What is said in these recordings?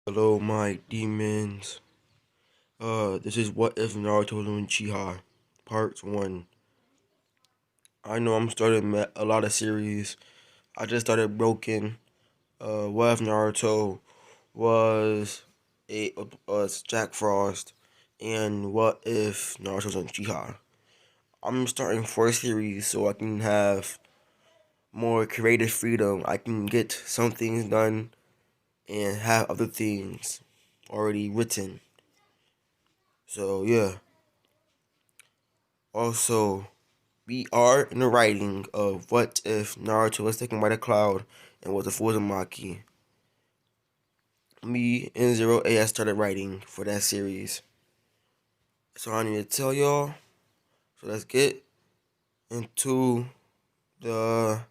Hello, my demons. This is What If Naruto was an Uchiha, Part 1. I know I'm starting a lot of series. I just started Broken. What If Naruto was Jack Frost, and What If Naruto was an Uchiha. I'm starting 4 series so I can have more creative freedom. I can get some things done and have other things already written. So yeah. Also, we are in the writing of What If Naruto was taken by the cloud and was a Uzumaki. Me and Zero AS started writing for that series. So I need to tell y'all. So let's get into the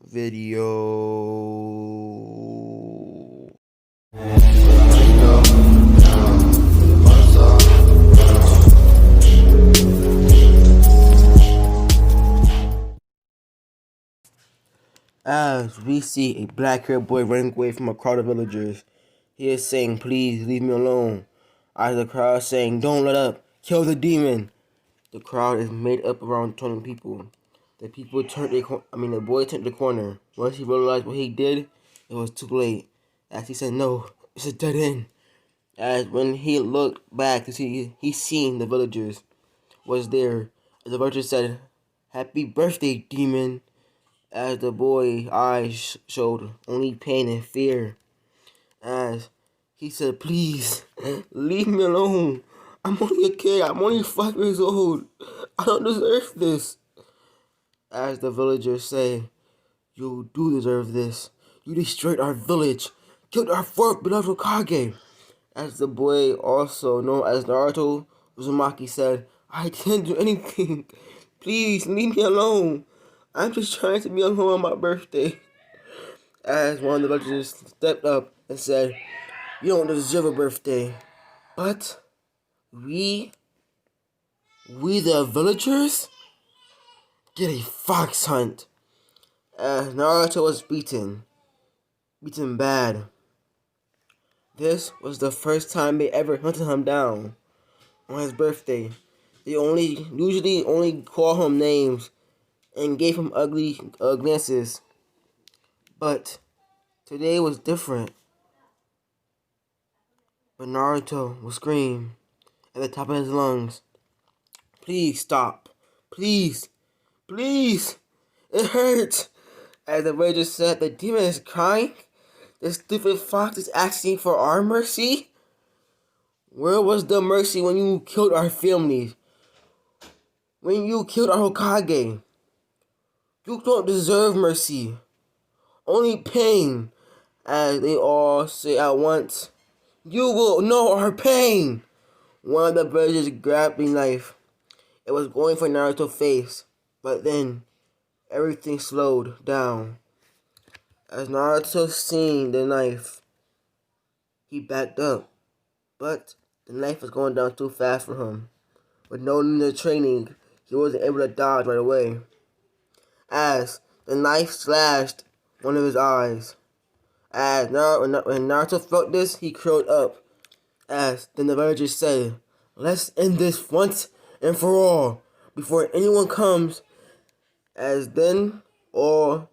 video. As we see a black-haired boy running away from a crowd of villagers, he is saying, "Please leave me alone." As the crowd is saying, "Don't let up, kill the demon." The crowd is made up around 20 people. The boy turned the corner. Once he realized what he did, it was too late. As he said, "No, it's a dead end." As when he looked back to see, he seen the villagers was there. As the villagers said, "Happy birthday, demon." As the boy's eyes showed only pain and fear. As he said, "Please, leave me alone. I'm only a kid. I'm only 5 years old. I don't deserve this." As the villagers say, "You do deserve this. You destroyed our village, killed our fourth beloved Hokage." As the boy, also known as Naruto Uzumaki, said, "I didn't do anything. Please leave me alone. I'm just trying to be alone on my birthday." As one of the villagers stepped up and said, "You don't deserve a birthday. But we the villagers, get a fox hunt." As Naruto was beaten bad. This was the first time they ever hunted him down on his birthday. They usually only call him names and gave him ugly glances. But today was different. But Naruto will scream at the top of his lungs, "Please stop. Please. Please. It hurts." As the villager said, "The demon is crying. The stupid fox is asking for our mercy. Where was the mercy when you killed our families? When you killed our Hokage? You don't deserve mercy. Only pain." As they all say at once, "You will know our pain." One of the villagers grabbed a knife. It was going for Naruto's face, but then everything slowed down. As Naruto seen the knife, he backed up, but the knife was going down too fast for him. With no ninja training, he wasn't able to dodge right away. As the knife slashed one of his eyes. As when Naruto felt this, he curled up. As then the villagers said, "Let's end this once and for all, before anyone comes." As then all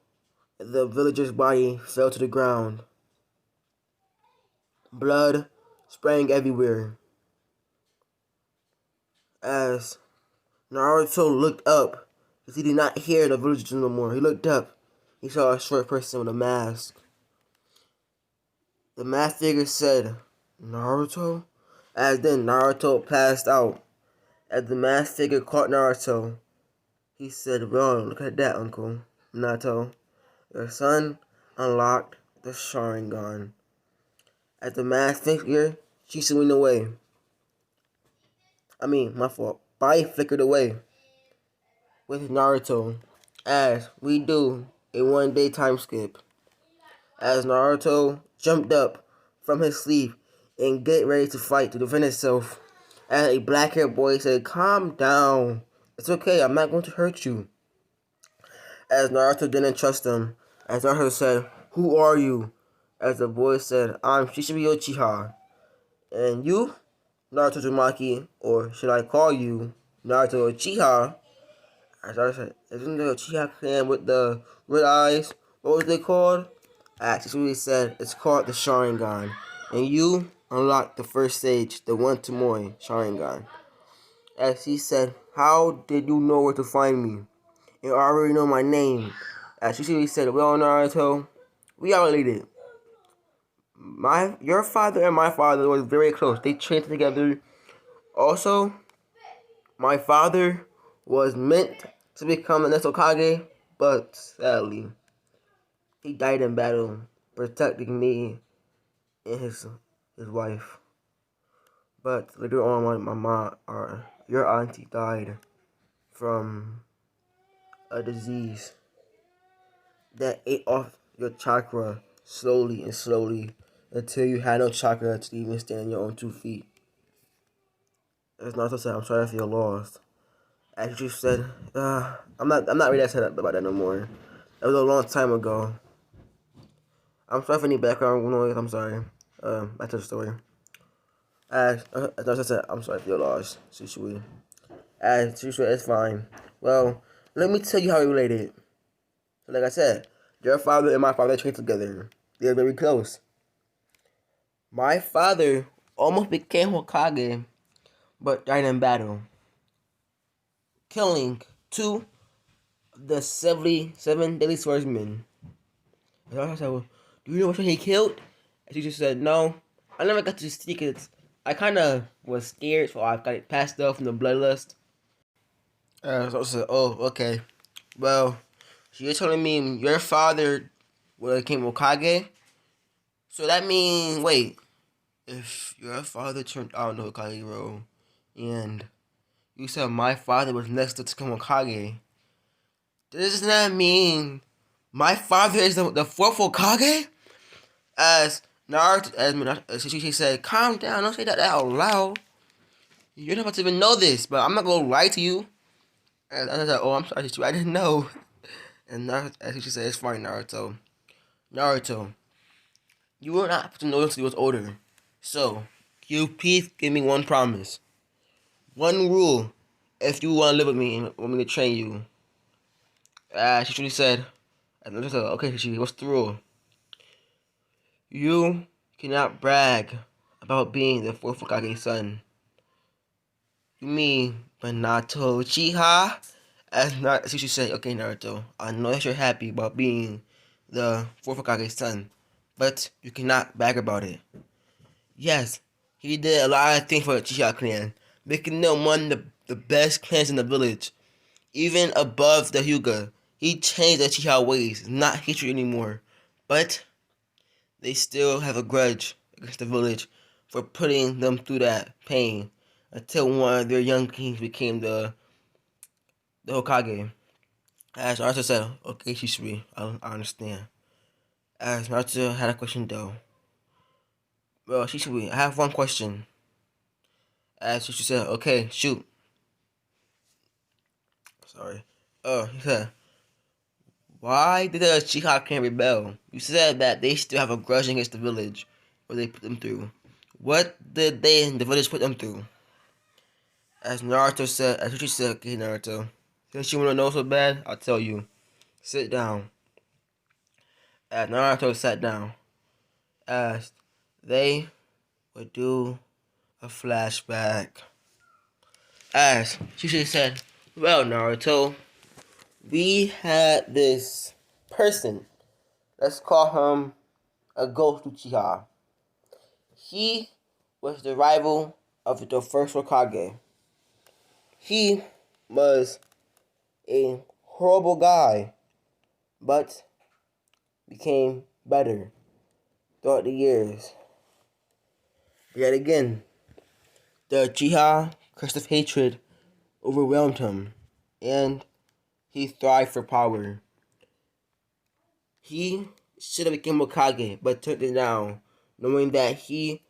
the villager's body fell to the ground. Blood sprang everywhere. As Naruto looked up, because he did not hear the villagers no more. He looked up. He saw a short person with a mask. The masked figure said, "Naruto?" As then Naruto passed out. As the masked figure caught Naruto, he said, "Well, look at that, Uncle Naruto. Your son unlocked the Sharingan." As the masked figure, she swung away. My fault. Body flickered away with Naruto. As we do a 1 day time skip. As Naruto jumped up from his sleep and get ready to fight to defend himself. As a black-haired boy said, "Calm down. It's okay, I'm not going to hurt you." As Naruto didn't trust him. As Naruto said, "Who are you?" as the voice said, I'm Shishibi Uchiha. And you, Naruto Uzumaki, or should I call you Naruto Uchiha? As I said, isn't the Uchiha clan with the red eyes? What was they called? Actually said it's called the Sharingan. And you unlocked the first stage, the One Tomoe Sharingan. As he said, how did you know where to find me? You already know my name. As Shishibi said, well, Naruto, we are related. Your father and my father was very close. They trained together. Also, my father was meant to become the next Hokage, but sadly, he died in battle, protecting me and his wife. But later on, my mom or your auntie died from a disease that ate off your chakra slowly and slowly until you had no chakra to even stand on your own 2 feet. As Naruto said, I'm sorry if you're lost. As you said, I'm not really upset about that no more. That was a long time ago. I'm sorry for any background noise. I'm sorry. Back to the story. As Naruto said, I'm sorry if you're lost, Sushui. As Sushui, it's fine. Well, let me tell you how we related. Like I said, your father and my father trained together. They're very close. My father almost became Hokage, but died in battle, killing two of the 77 deadly swordsmen. And I said, well, do you know which one he killed? And she just said, no. I never got to see it. I kind of was scared, so I got it passed off from the bloodlust. So I said, oh, okay. Well, so you're telling me your father became Hokage? So that means, wait, if your father turned out the Hokage role, and you said my father was next to become Hokage, does that mean my father is the fourth Hokage? As Naruto, as she said, calm down, don't say that out loud. You're not about to even know this, but I'm not gonna lie to you. And I said, oh, I'm sorry, I didn't know. And Naruto, as she said, it's fine, Naruto. Naruto, you were not supposed to know until you was older. So, can you please give me one promise? One rule, if you want to live with me and want me to train you. She said, and I said, okay, Shichi, what's the rule? You cannot brag about being the fourth Hokage's son. You mean Naruto Uchiha? As Sushi said, okay, Naruto, I know that you're happy about being the fourth Hokage's son, but you cannot brag about it. Yes, he did a lot of things for the Uchiha clan, making them one of the best clans in the village, even above the Hyuga. He changed the Uchiha ways, not hatred anymore, but they still have a grudge against the village for putting them through that pain until one of their young kings became the Hokage. As Naruto said, okay, Shisui, I understand. As Naruto had a question though. Well, Shisui, I have one question. As Shisui said, okay, shoot. Sorry. He said, why did the Uchiha clan rebel? You said that they still have a grudge against the village, what they put them through. What did they in the village put them through? As Shisui said, okay, Naruto, since you want to know so bad, I'll tell you. Sit down. As Naruto sat down, as they would do a flashback. As Shisui said, well, Naruto, we had this person. Let's call him a ghost Uchiha. He was the rival of the first Hokage. He was a horrible guy, but became better throughout the years. Yet again, the Uchiha curse of hatred overwhelmed him, and he thrived for power. He should have become Hokage, but turned it down, knowing that he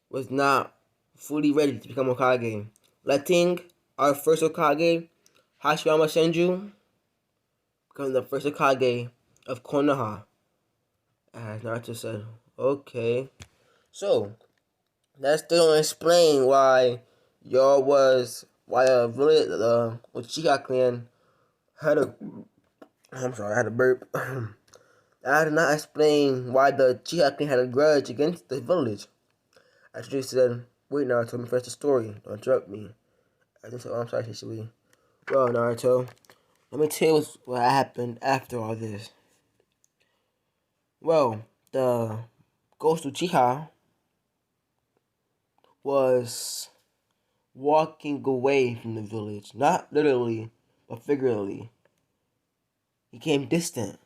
was not fully ready to become Hokage. Letting our first Hokage, Hashirama Senju, become the first Hokage of Konoha. As Naruto said, Okay. So, that still don't explain why why the uchiha clan had a, I'm sorry, I had a burp. That did not explain why the uchiha clan had a grudge against the village. I just said, wait, Naruto, let me finish the story. Don't interrupt me. I just said, oh, I'm sorry, Shisui. Well, Naruto, let me tell you what happened after all this. Well, the Ghost Uchiha was walking away from the village. Not literally, but figuratively. He came distant,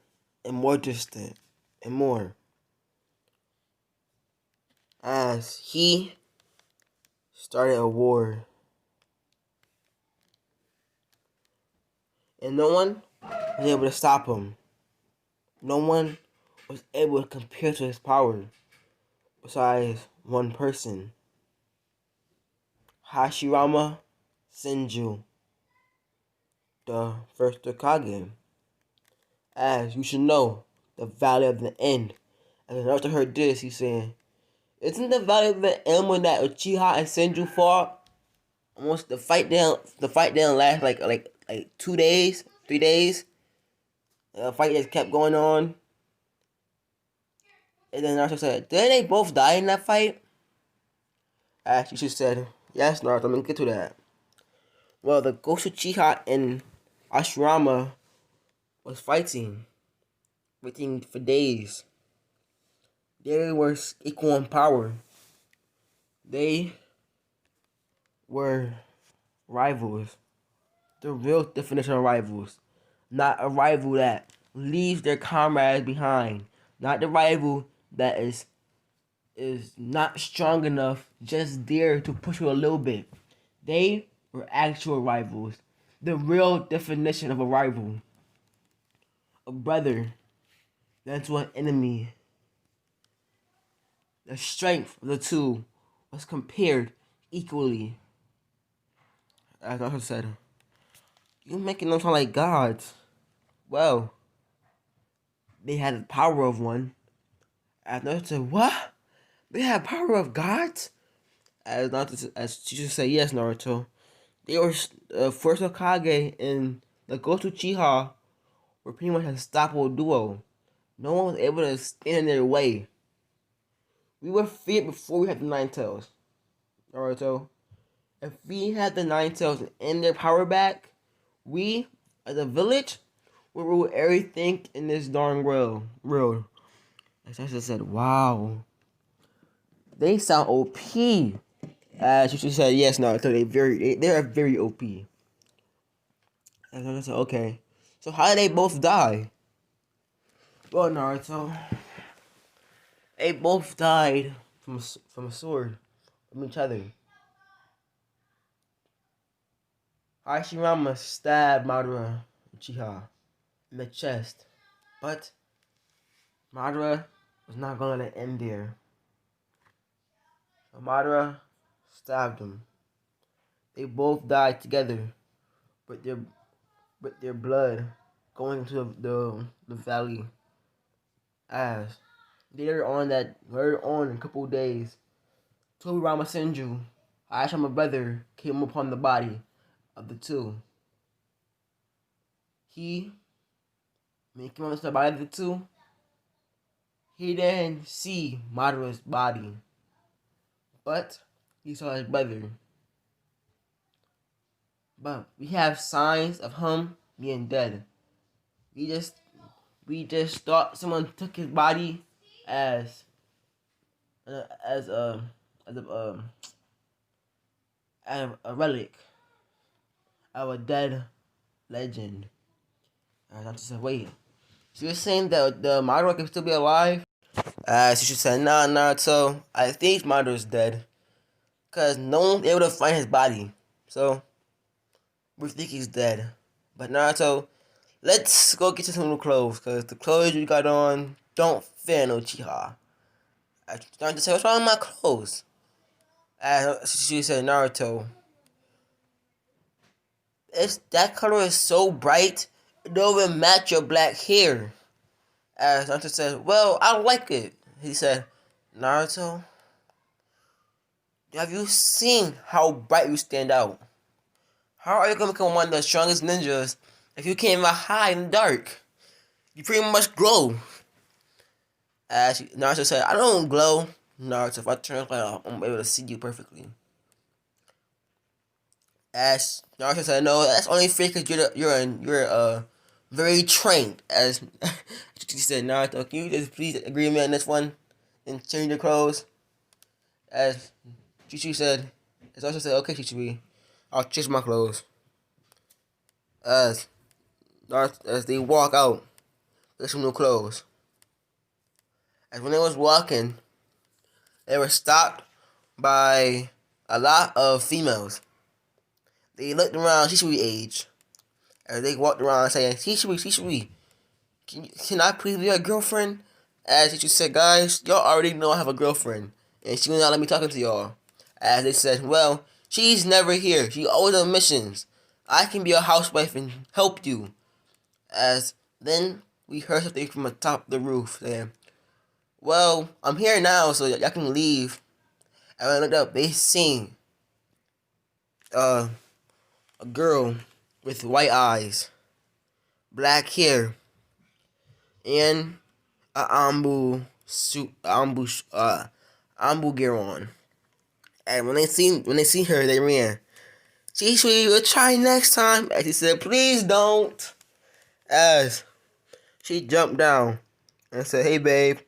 and more distant, and more. As he started a war. And no one was able to stop him. No one was able to compare to his power besides one person. Hashirama Senju, the first Hokage. As you should know, the Valley of the End. As Naruto heard this, he's saying, isn't the Valley of the End when that Uchiha and Senju fought? Almost the fight didn't last like 2 days, 3 days. The fight just kept going on. And then Naruto said, didn't they both die in that fight? As you said, yes, Naruto, I'm gonna get to that. Well, the Ghost Uchiha and Ashirama was fighting for days. They were equal in power. They were rivals. The real definition of rivals. Not a rival that leaves their comrades behind. Not the rival that is not strong enough, just there to push you a little bit. They were actual rivals. The real definition of a rival. A brother that's to an enemy. The strength of the two was compared equally. As I said, you making them sound like gods. Well, they had the power of one. As Naruto said, what? They have power of gods? As teacher said, yes, Naruto. They were first Hokage and the Ghost Uchiha were pretty much an unstoppable duo. No one was able to stand in their way. We were feared before we had the Nine Tails, Naruto. If we had the Nine Tails and their power back, we, as a village, would rule everything in this darn world. As I said, wow. They sound OP. As you said, yes, Naruto, they are very OP. And I said, okay. So how did they both die? Well, Naruto, they both died from a sword from each other. Hashirama stabbed Madara Uchiha in the chest, but Madara was not gonna let it end there. So Madara stabbed him. They both died together, with their blood going into the valley. As later on in a couple of days, Tobirama Senju, Hashirama brother, came upon the body of the two. When he came upon the body of the two, he didn't see Madara's body, but he saw his brother. But we have signs of him being dead. We just thought someone took his body as as a as a as a relic of a dead legend. And I just said, wait. So you're saying that the Madara can still be alive? So she said, nah, Naruto. I think Madara's dead. Because no one's able to find his body. So, we think he's dead. But Naruto, let's go get you some new clothes. Because the clothes you got on don't fit no Uchiha. I started to say, what's wrong with my clothes? She said, Naruto, that color is so bright, it don't even match your black hair. Naruto said, well, I like it. He said, Naruto, have you seen how bright you stand out? How are you gonna become one of the strongest ninjas if you can't even hide in the dark? You pretty much glow. As Naruto said, I don't glow. Naruto, if I turn the light off, I'm able to see you perfectly. As Naruto said, no, that's only fake because you're very trained. As she said, Naruto, can you just please agree with me on this one and change your clothes? As Chichi said, as Naruto said, okay, Chichi, I'll change my clothes. As as they walk out, with some new clothes. As when they was walking, they were stopped by a lot of females. They looked around Shishui age. As they walked around saying, Shishui, can I please be your girlfriend? As Shishui said, guys, y'all already know I have a girlfriend. And she will not let me talk to y'all. As they said, well, she's never here. She's always on missions. I can be a housewife and help you. As then we heard something from the top of the roof saying, well, I'm here now, so y'all can leave. And when I looked up, they seen a girl with white eyes, black hair, and a ambu gear on. And when they seen her, they ran. Shishui, we'll try next time. And she said, please don't. As she jumped down and said, hey babe.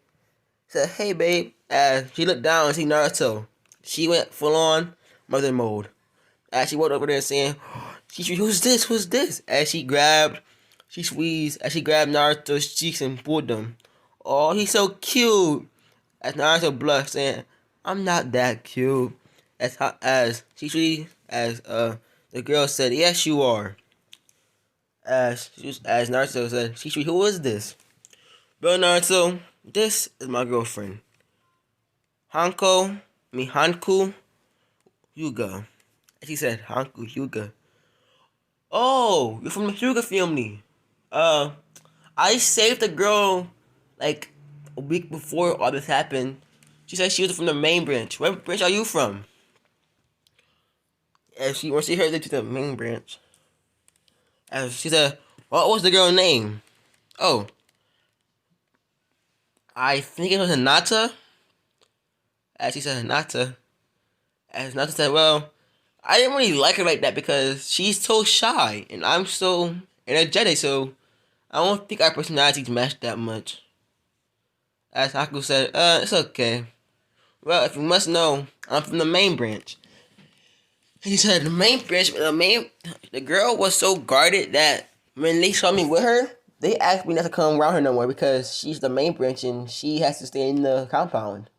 Said, hey babe. As she looked down and see Naruto. She went full on mother mode. As she walked over there saying, who's this? Who's this? She squeezed, as she grabbed Naruto's cheeks and pulled them. Oh, he's so cute. As Naruto blushed, saying, I'm not that cute. The girl said, yes, you are. As Naruto said, Shishui, who is this? Well, Naruto, this is my girlfriend. Hanku Hyuga. She said, Hanku Hyuga. Oh, you're from the Hyuga family. I saved the girl like a week before all this happened. She said she was from the main branch. What branch are you from? And when she heard that to the main branch, and she said, what was the girl's name? Oh, I think it was Hinata. As she said Hinata. As Hinata said, well, I didn't really like her like that because she's so shy and I'm so energetic, so I don't think our personalities match that much. As Haku said, it's okay. Well, if you must know, I'm from the main branch. And he said, the girl was so guarded that when they saw me with her, they asked me not to come around her no more because she's the main branch and she has to stay in the compound.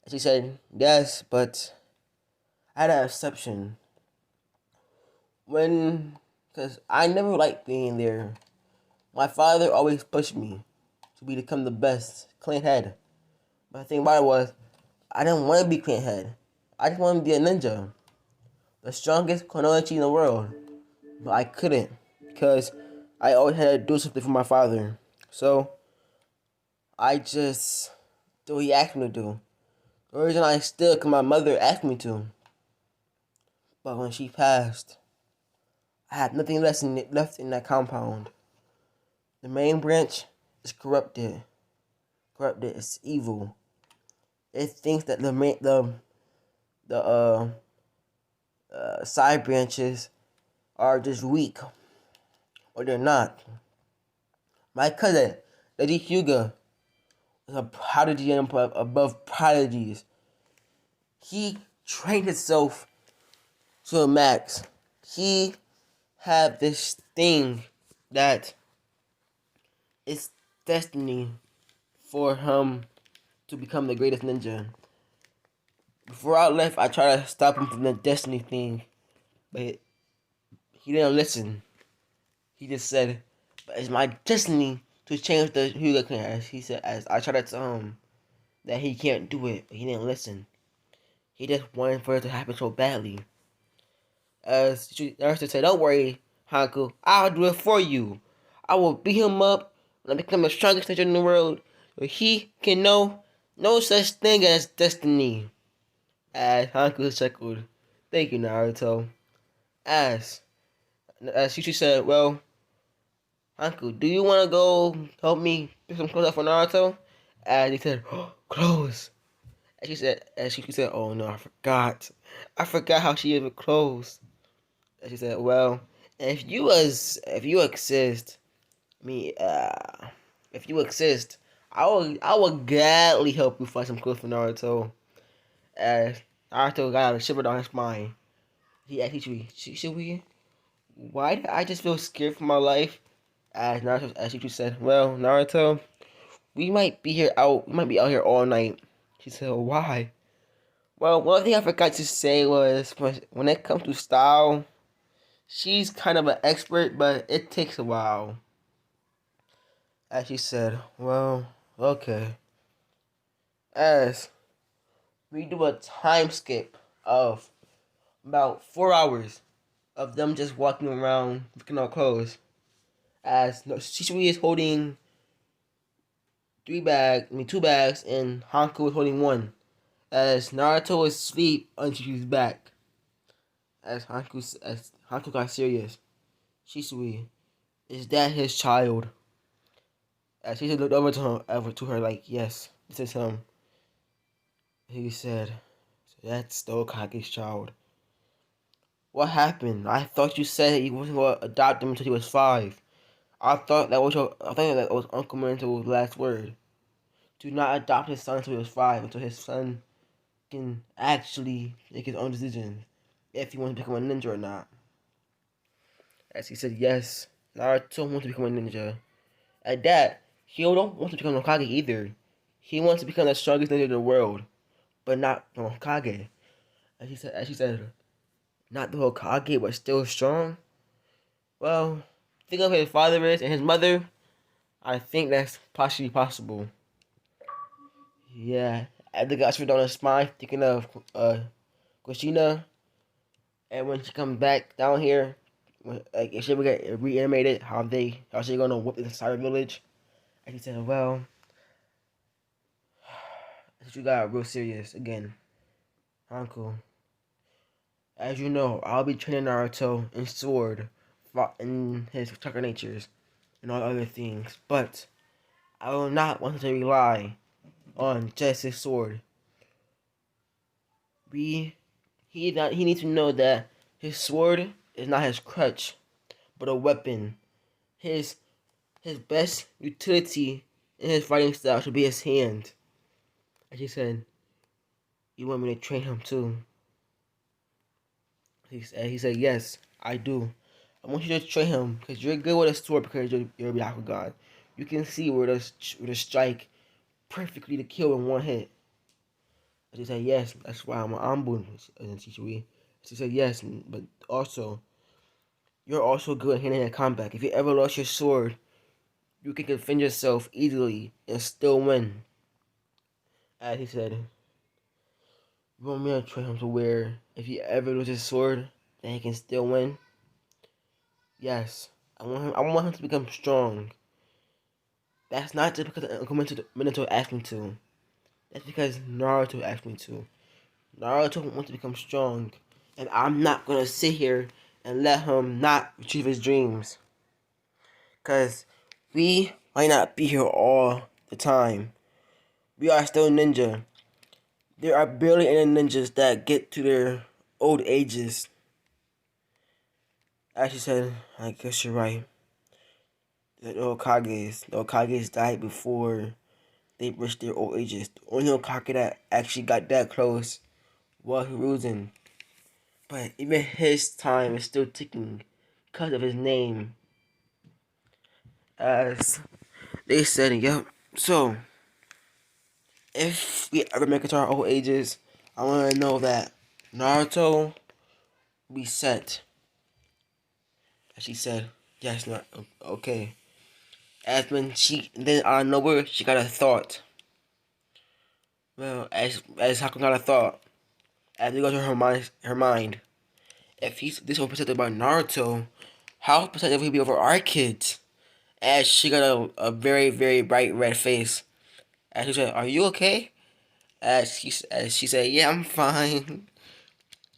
And she said, yes, but I had an exception. Because I never liked being there. My father always pushed me to become the best clan head. But the thing about it was, I didn't want to be clan head. I just wanted to be a ninja. The strongest Konoichi in the world. But I couldn't. Because I always had to do something for my father. So, I just do what he asked me to do. The reason I still, because my mother asked me to. But when she passed, I had nothing left in that compound. The main branch is corrupted. It's evil. It thinks that the side branches are just weak, or they're not. My cousin, Lady Hyuga, is a prodigy and above prodigies. He trained himself to the max. He had this thing that is destiny for him to become the greatest ninja. Before I left, I tried to stop him from the destiny thing, but he didn't listen. He just said, but it's my destiny to change the Hyuga clan. As he said, as I tried to tell him that he can't do it, but he didn't listen. He just wanted for it to happen so badly. As Naruto said, don't worry, Hanku, I'll do it for you. I will beat him up and become the strongest ninja in the world, so he can know No such thing as destiny. As Hanku chuckled. Thank you, Naruto. As Shishu said, well, Hanku, do you want to go help me pick some clothes up for Naruto? As he said, oh, clothes. As she said, oh no, I forgot. I forgot how she even clothes. And she said, well, if you exist, me, if you exist, I will gladly help you find some clothes for Naruto. As Naruto got a shiver down his spine. He asked Ichibi, Shiwi, why did I just feel scared for my life? As Ichibi said, well, Naruto, we might be out here all night. She said, why? Well, one thing I forgot to say was when it comes to style, she's kind of an expert, but it takes a while. As she said, well, okay. As we do a time skip of about 4 hours of them just walking around looking at clothes. As Shisui is holding two bags, and Hanko is holding one. As Naruto is asleep on Shishui's back. As Hanko got serious. Shisui, is that his child? As Shisui looked over to her like, yes, this is him. He said, so that's the Hokage's child. What happened? I thought you said you wasn't going to adopt him until he was 5. I thought that was Uncle Mento's last word. Do not adopt his son until he was 5, until his son can actually make his own decisions if he wants to become a ninja or not. As he said, yes, Naruto wants to become a ninja. At that, he don't want to become a Hokage either. He wants to become the strongest ninja in the world, but not the Hokage. As she said, not the Hokage, but still strong. Well, think of his father is and his mother. I think that's possibly possible. Yeah, I think I should on his spine, thinking of Kushina, and when she comes back down here, like if she ever get reanimated, how she gonna whip the entire village? And she said, well, she got real serious again. Uncle, as you know, I'll be training Naruto in sword, in his chakra natures, and all other things, but I will not want to rely on just his sword. He needs to know that his sword is not his crutch, but a weapon. His his best utility in his fighting style should be his hand. And she said, "You want me to train him too?" He said, "Yes, I do. I want you to train him because you're good with a sword because you're a Byakugan. You can see where to strike perfectly to kill in one hit." And she said, "Yes, that's why I'm an Ambun." And she said, "Yes, but also you're also good at hand-to-hand combat. If you ever lost your sword, you can defend yourself easily and still win." As he said, "You want me to train him to where if he ever loses his sword, then he can still win?" Yes. I want him to become strong. That's not just because Uncle Minato asked me to. That's because Naruto asked me to. Naruto wants to become strong. And I'm not gonna sit here and let him not achieve his dreams. Cause we might not be here all the time. We are still ninja. There are barely any ninjas that get to their old ages. As she said, I guess you're right. The Hokages died before they reached their old ages. The only Hokage that actually got that close was Hiruzen. But even his time is still ticking because of his name. As they said, yep. So, if we ever make it to our old ages, I want to know that Naruto will be set. As she said, yes, not okay. As when then out of nowhere, she got a thought. Well, as Haku got a thought, as we go to her mind, if he's this whole protected by Naruto, how protective will he be over our kids? As she got a very, very bright red face. As she said, are you okay? As she said, "Yeah, I'm fine."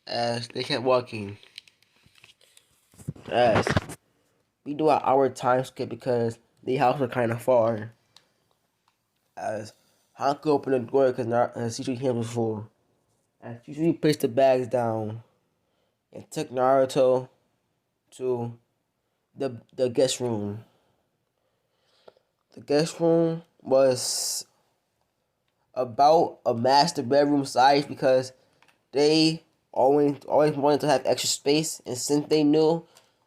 As they kept walking, as we do our time skip because the house was kind of far. As Hanko opened the door because Cece hands was full. As Cece placed the bags down and took Naruto to the guest room. The guest room was about a master bedroom size because they always wanted to have extra space, and since they knew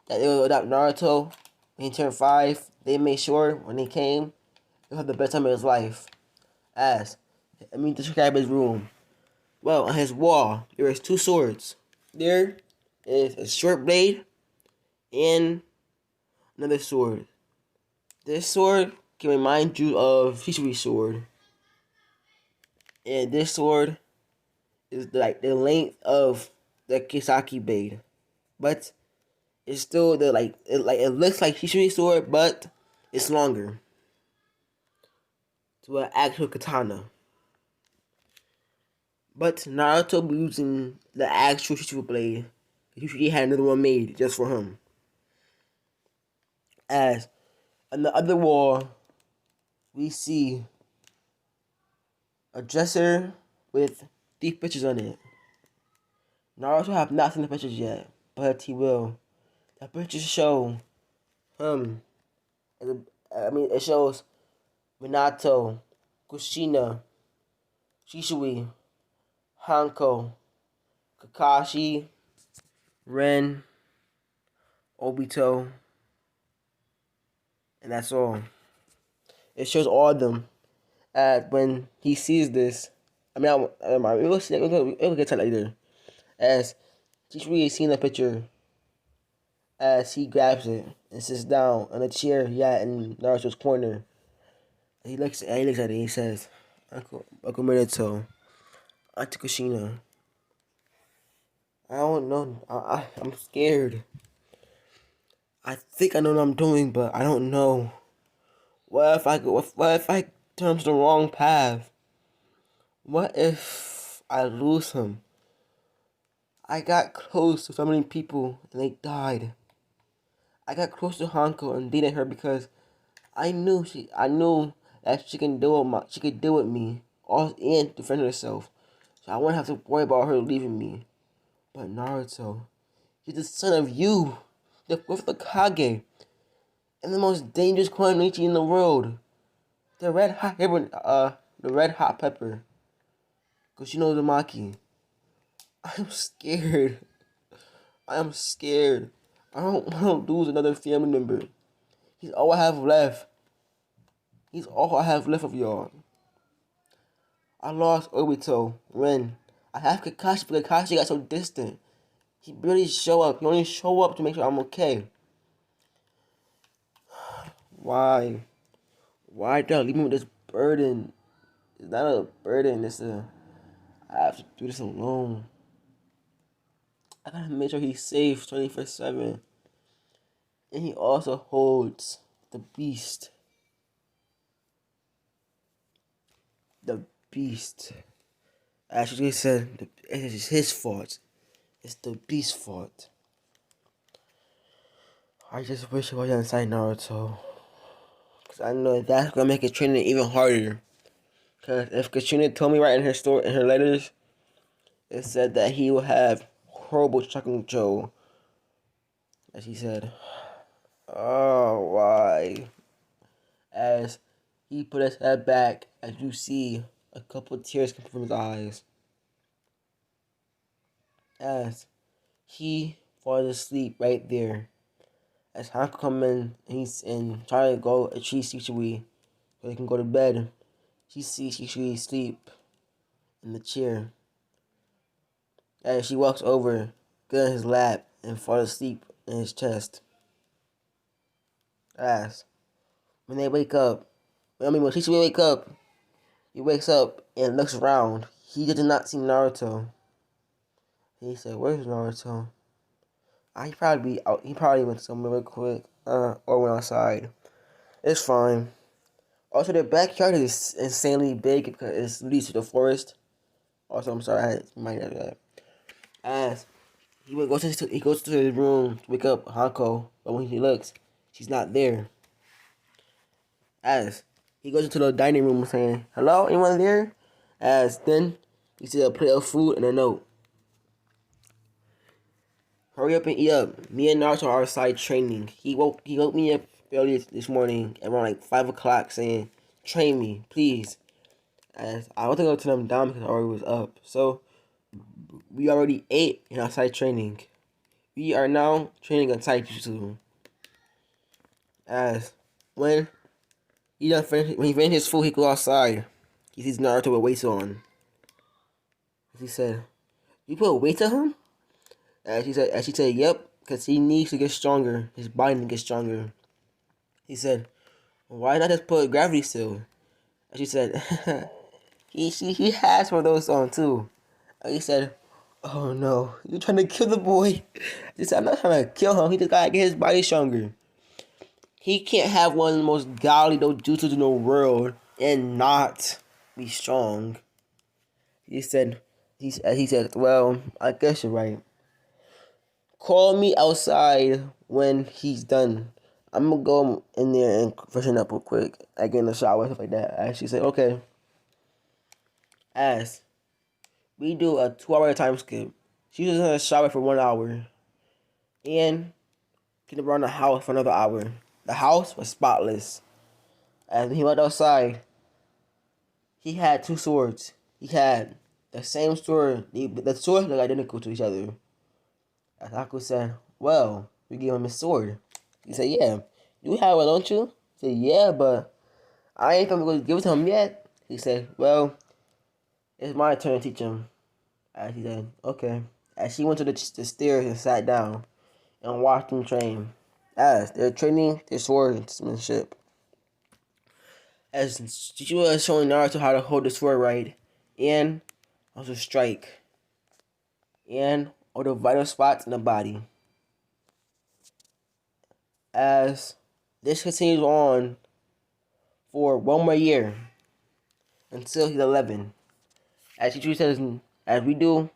that they would adopt Naruto when he turned 5, they made sure when he came, he'll have the best time of his life. Describe his room. Well, on his wall, there is 2 swords. There is a short blade and another sword. This sword can remind you of Shishi's sword. And this sword is like the length of the Kisaki blade. But it's still it looks like Shishi's sword, but it's longer. To an actual katana. But Naruto be using the actual Shishi's blade. He had another one made just for him. As on the other wall, we see a dresser with 3 pictures on it. Naruto have not seen the pictures yet, but he will. The pictures show him. It shows Minato, Kushina, Shisui, Hanko, Kakashi, Ren, Obito, and that's all. It shows all of them. When he sees this, we'll get to that later. As Shisui is seeing the picture, as he grabs it and sits down on a chair he had in Naruto's corner. He looks at it and he says, Uncle Minato, Auntie Kushina, I don't know. I'm scared. I think I know what I'm doing, but I don't know. What if I turn to the wrong path? What if I lose him? I got close to so many people and they died. I got close to Hanko and dated her because I knew that she could deal with me and defend herself. So I wouldn't have to worry about her leaving me. But Naruto, he's the son of you, the 4th Kage, and the most dangerous Kunoichi in the world. The red hot pepper. Kushino Uzumaki. I'm scared. I am scared. I don't want to lose another family member. He's all I have left. He's all I have left of y'all. I lost Obito, Ren. I have Kakashi, but Kakashi got so distant. He barely show up. He only show up to make sure I'm okay. Why? Why did I leave me with this burden? It's not a burden. I have to do this alone. I gotta make sure he's safe 24/7. And he also holds the beast. The beast. Actually said it is his fault. It's the beast's fault. I just wish it was inside Naruto. Because I know that's going to make it training even harder. Because if Katrina told me right in her letters, it said that he will have horrible Joe. As he said, oh, why? As he put his head back, as you see a couple of tears come from his eyes. As he falls asleep right there. As Hanko come in and he's trying to go achieve Shisui so he can go to bed. She sees Shisui asleep in the chair. As she walks over, get in his lap, and falls asleep in his chest. As when they wake up, when Shisui wake up, he wakes up and looks around. He did not see Naruto. He said, "Where's Naruto?" He probably out. He probably went somewhere real quick, or went outside. It's fine. Also, their backyard is insanely big because it leads to the forest. Also, I'm sorry, I had reminded of that. As he goes to his room to wake up Hanko, but when he looks, she's not there. As he goes into the dining room saying, "Hello, anyone there?" As then he sees a plate of food and a note. Hurry up and eat up. Me and Naruto are outside training. He woke me up early this morning around like 5 o'clock saying, "Train me, please." As I want to go turn them down because I already was up. So we already ate and outside training. We are now training on Taijutsu. As when when he finished his food, he goes outside. He sees Naruto with weights on. He said, "You put weights on him?" As she said, "Yep, because he needs to get stronger. His body needs to get stronger." He said, "Why not just put gravity still?" And she said, he has one of those on too. And he said, "Oh no, you're trying to kill the boy." She said, "I'm not trying to kill him. He just gotta get his body stronger. He can't have one of the most godly jutsus in the world and not be strong." He said, "Well, I guess you're right. Call me outside when he's done. I'm gonna go in there and freshen up real quick. I get in the shower, stuff like that." And she said, "Okay." As we do a 2 hour time skip, she was in the shower for 1 hour and came around the house for another hour. The house was spotless. As when he went outside, he had two swords. He had the same sword. The swords look identical to each other. As Haku said, "Well, we gave him his sword." He said, "Yeah, you have one, don't you?" He said, "Yeah, but I ain't gonna give it to him yet." He said, "Well, it's my turn to teach him." As he said, "Okay." As she went to the stairs and sat down and watched him train. As they're training their swordsmanship. As Chichibu is showing Naruto how to hold the sword right and also strike and all the vital spots in the body. As this continues on for 1 more year until he's 11. As Chichibu says, as we do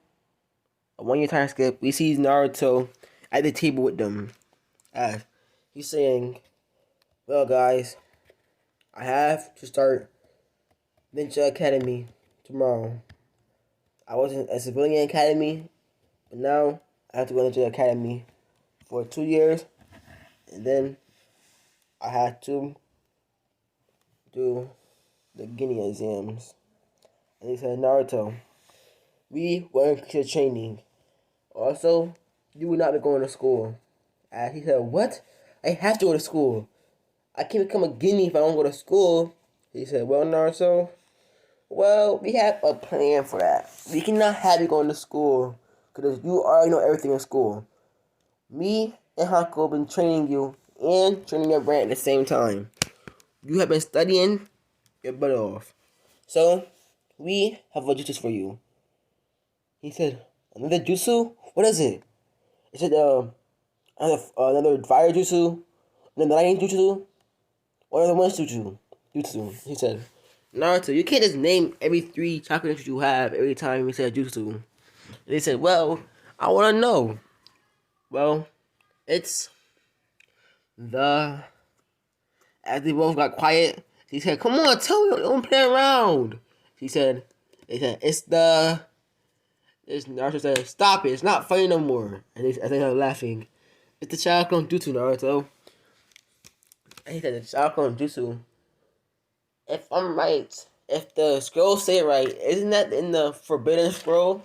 a 1 year time skip, we see Naruto at the table with them. As he's saying, "Well, guys, I have to start Ninja Academy tomorrow. I was in a civilian academy, but now I have to go into the academy for 2 years, and then I have to do the Guinea exams." And he said, "Naruto, we will increase your training. Also, you will not be going to school." And he said, "What? I have to go to school. I can't become a Guinea if I don't go to school." He said, "Well, Naruto, well, we have a plan for that. We cannot have you going to school because you already know everything in school. Me and Haku have been training you and training your brain at the same time. You have been studying your butt off. So, we have a jutsu for you." He said, "Another jutsu? What is it?" He said, another fire jutsu, another lightning jutsu, or another one jutsu. He said, "Naruto, you can't just name every 3 chakra jutsu you have every time you say a jutsu." And he said, "Well, I want to know." Well, it's the... As they both got quiet, he said, "Come on, tell me, don't play around." He said, "It's the..." Naruto said, "Stop it, it's not funny no more." And they started laughing. "It's the chakra jutsu, Naruto." And he said, "The chakra jutsu. If I'm right, if the scrolls say it right, isn't that in the Forbidden Scroll?"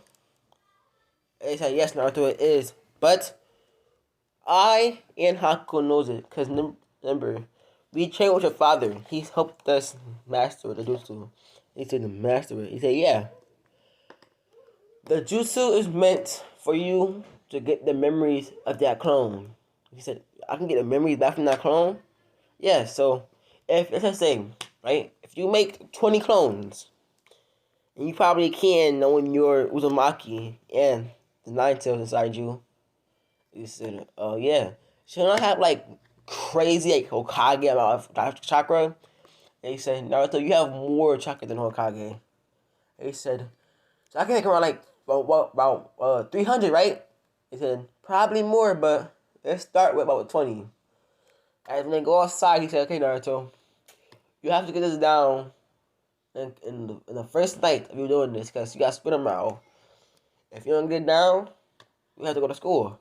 And he said, "Yes, Naruto, it is. But I and Haku knows it, because remember, we trained with your father. He helped us master the jutsu." He said, "Master it." He said, "Yeah. The jutsu is meant for you to get the memories of that clone." He said, "I can get the memories back from that clone?" "Yeah, so if let's just say, right, if you make 20 clones, and you probably can knowing your Uzumaki and the Nine Tails inside you." He said, "Oh yeah. Should I have like crazy like Hokage amount of chakra?" And he said, "Naruto, you have more chakra than Hokage." And he said, So I can make around like about 300, right? He said probably more, but let's start with about 20. As when they go outside, he said, "Okay, Naruto, you have to get this down in the first night of you doing this, because you got spit them out. If you don't get it down, you have to go to school."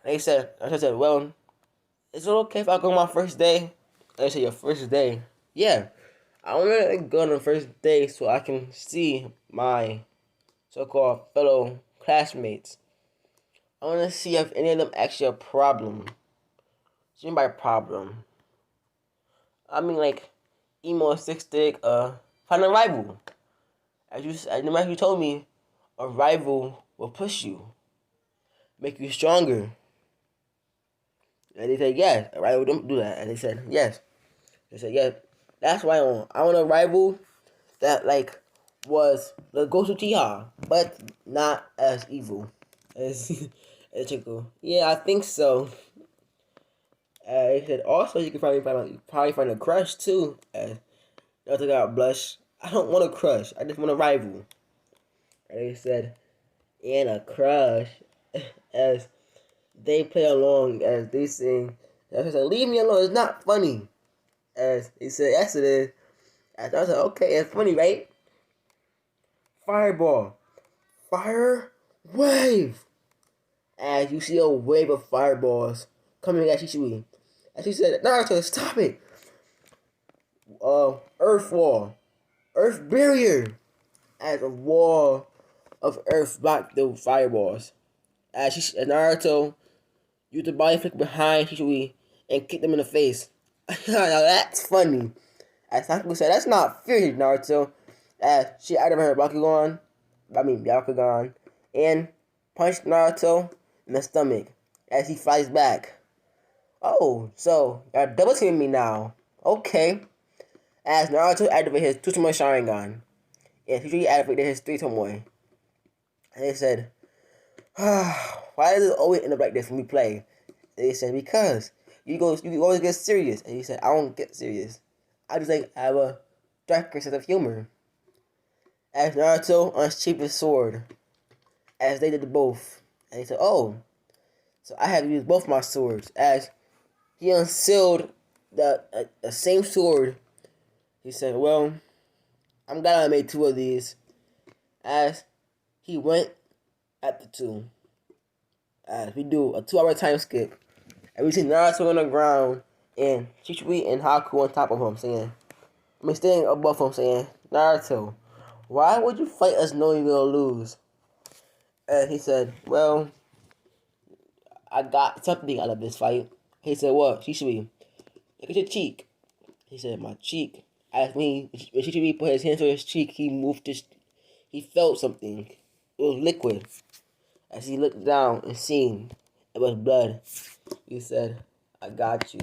And he said, I said, "Well, is it okay if I go on my first day?" And they said, "Your first day?" "Yeah, I want to go on the first day so I can see my so-called fellow classmates. I want to see if any of them actually a problem." So by problem, I mean like emo stick stick, find a rival. As you told me, a rival will push you, make you stronger. And they said yes, a rival don't do that. And they said yes. They said yes. That's why I want a rival that like was the Ghost Uchiha, but not as evil as as Chico. Yeah, I think so. They said also you can probably find a crush too. Naruto got blush. "I don't want a crush. I just want a rival." And they said, "And a crush," as they play along, as they sing. I said, "Leave me alone. It's not funny." As he said, "Yes, it is." As I said, "Okay, it's funny, right?" Fireball, fire, wave. As you see a wave of fireballs coming at Shisui. As he said, "Naruto, stop it." Earth wall, earth barrier. As a wall of earth blocked the fireballs. As Naruto used the body flick behind Shisui and kicked him in the face. Now that's funny. As Sasuke said, "That's not fair, Naruto." As she out of her Byakugan, and punched Naruto in the stomach as he flies back. "Oh, so you're double teaming me now. Okay." As Naruto activated his Tsutomu Sharingan, and Shisui activated his 3 Tomoe. And they said, "Why does it always end up like this when we play?" And they said, "Because you always get serious." And he said, "I don't get serious. I just like have a darker sense of humor." As Naruto unsheathed his sword, as they did both. And he said, "Oh, so I have to use both my swords." As he unsealed the same sword, he said, "Well, I'm glad I made 2 of these." As he went at the 2. As we do a 2-hour time skip. And we see Naruto on the ground and Shisui and Haku on top of him staying above him saying, "Naruto, why would you fight us knowing you're gonna lose?" And he said, "Well, I got something out of this fight." He said, "What?" "Shisui, look at your cheek." He said, "My cheek." As when Shisui put his hands on his cheek, he felt something. It was liquid. As he looked down and seen it was blood, he said, "I got you."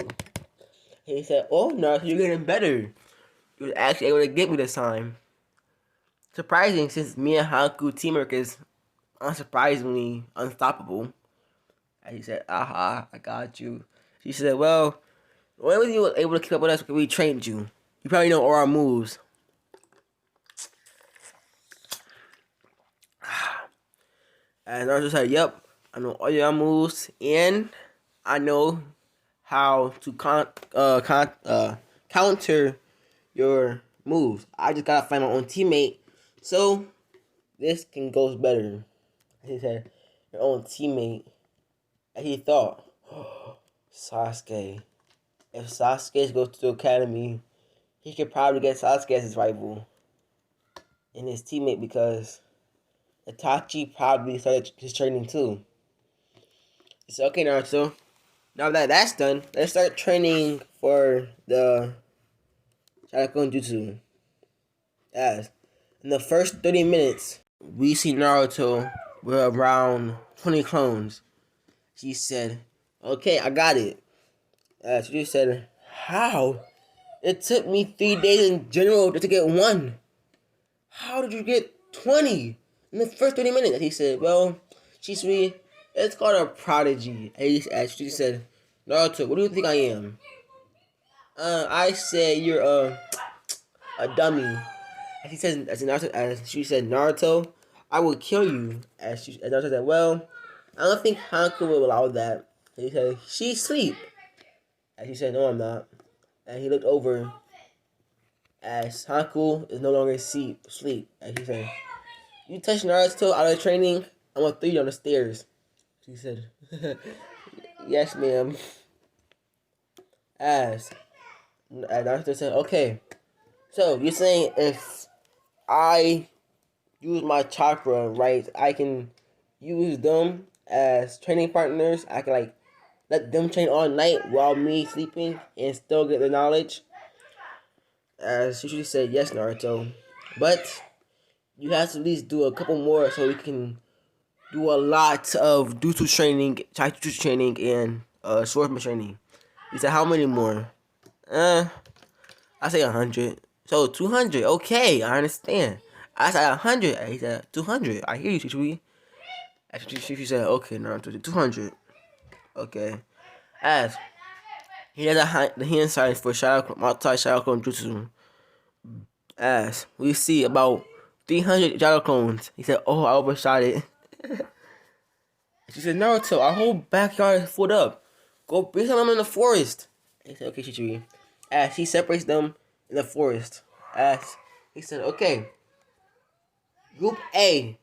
He said, "Oh, Naruto, you're getting better. You was actually able to get me this time." Surprising, since me and Haku teamwork is unsurprisingly unstoppable. And he said, "Aha, I got you." She said, "Well, the only way you were able to keep up with us because we trained you. You probably know all our moves." And Naruto said, "Yep, I know all your moves, and I know how to counter your moves. I just gotta find my own teammate, so this can go better." He said, "Your own teammate." And he thought, Sasuke. If Sasuke goes to the academy, he could probably get Sasuke as his rival and his teammate, because Itachi probably started his training too. He said, "Okay, Naruto, now that that's done, let's start training for the Sharingan Jutsu." As in the first 30 minutes, we see Naruto with around 20 clones. She said, "Okay, I got it." She said, "How? It took me 3 days in general just to get 1. How did you get 20 in the first 30 minutes?" And he said, "Well, Shisui, it's called a prodigy." And she said, "Naruto, what do you think I am?" I said, "You're a dummy." As she said, Naruto, I will kill you. As Naruto said, well, I don't think Hanku will allow that. And he said, she's asleep. As she said, no, I'm not. And he looked over as Hanku is no longer asleep. And he said, you touch Naruto out of training, I'm gonna throw you on the stairs. She said, yes, ma'am. As Naruto said, okay. So you're saying if I use my chakra, right, I can use them as training partners. I can like let them train all night while me sleeping and still get the knowledge. As Shushi said, yes, Naruto. But you have to at least do a couple more so we can do a lot of jutsu training, taijutsu training, and swordsman training. He said, how many more? I say 100. So 200. Okay, I understand. I said 100. He said 200. I hear you, Shushi. She said, okay, Naruto, 200. Okay. As he has the hand signs for multi-shadow clone jutsu. As we see about 300 shadow clones. He said, oh, I overshot it. She said, Naruto, our whole backyard is filled up. Go bring some of them in the forest. He said, okay, Chichiri. As he separates them in the forest. As he said, okay. Group A,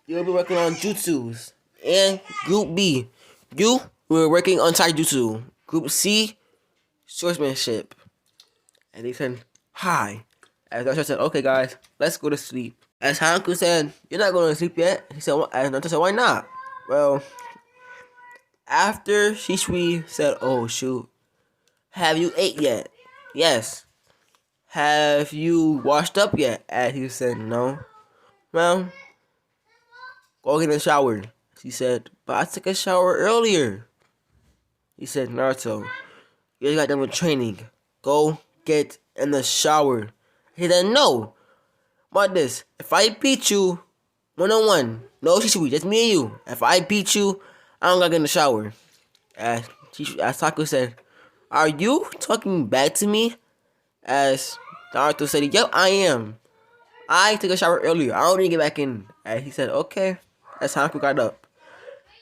you'll be working on jutsus. And Group B, you will be working on taijutsu. Group C, swordsmanship. And he said, hi. As Naruto said, okay, guys, let's go to sleep. As Hanku said, you're not going to sleep yet. He said, as Naruto said, why not? Well, after Shisui said, oh, shoot, have you ate yet? Yes. Have you washed up yet? As he said, no. Well, go get in the shower. She said, but I took a shower earlier. He said, Naruto, you just got done with training. Go get in the shower. He said, no. What this? If I beat you, 1-on-1, no Shisui, just me and you. If I beat you, I don't gotta get in the shower. As Saku said, are you talking back to me? As Naruto said, yep, I am. I took a shower earlier. I don't need to get back in. As he said, okay. As Hanku got up.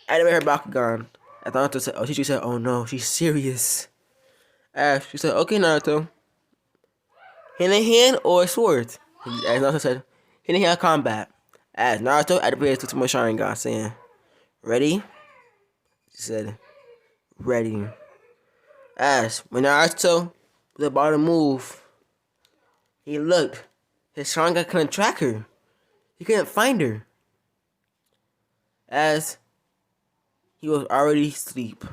Animate her Bakugan. As Naruto said, Shisui said, oh no, she's serious. As she said, okay, Naruto. Hand in hand or sword? As Naruto said, hand in hand combat. As Naruto activated to my Sharingan, saying, ready? She said, ready. As when Naruto was about to move, he looked. His Sharingan couldn't track her. He couldn't find her. As he was already asleep.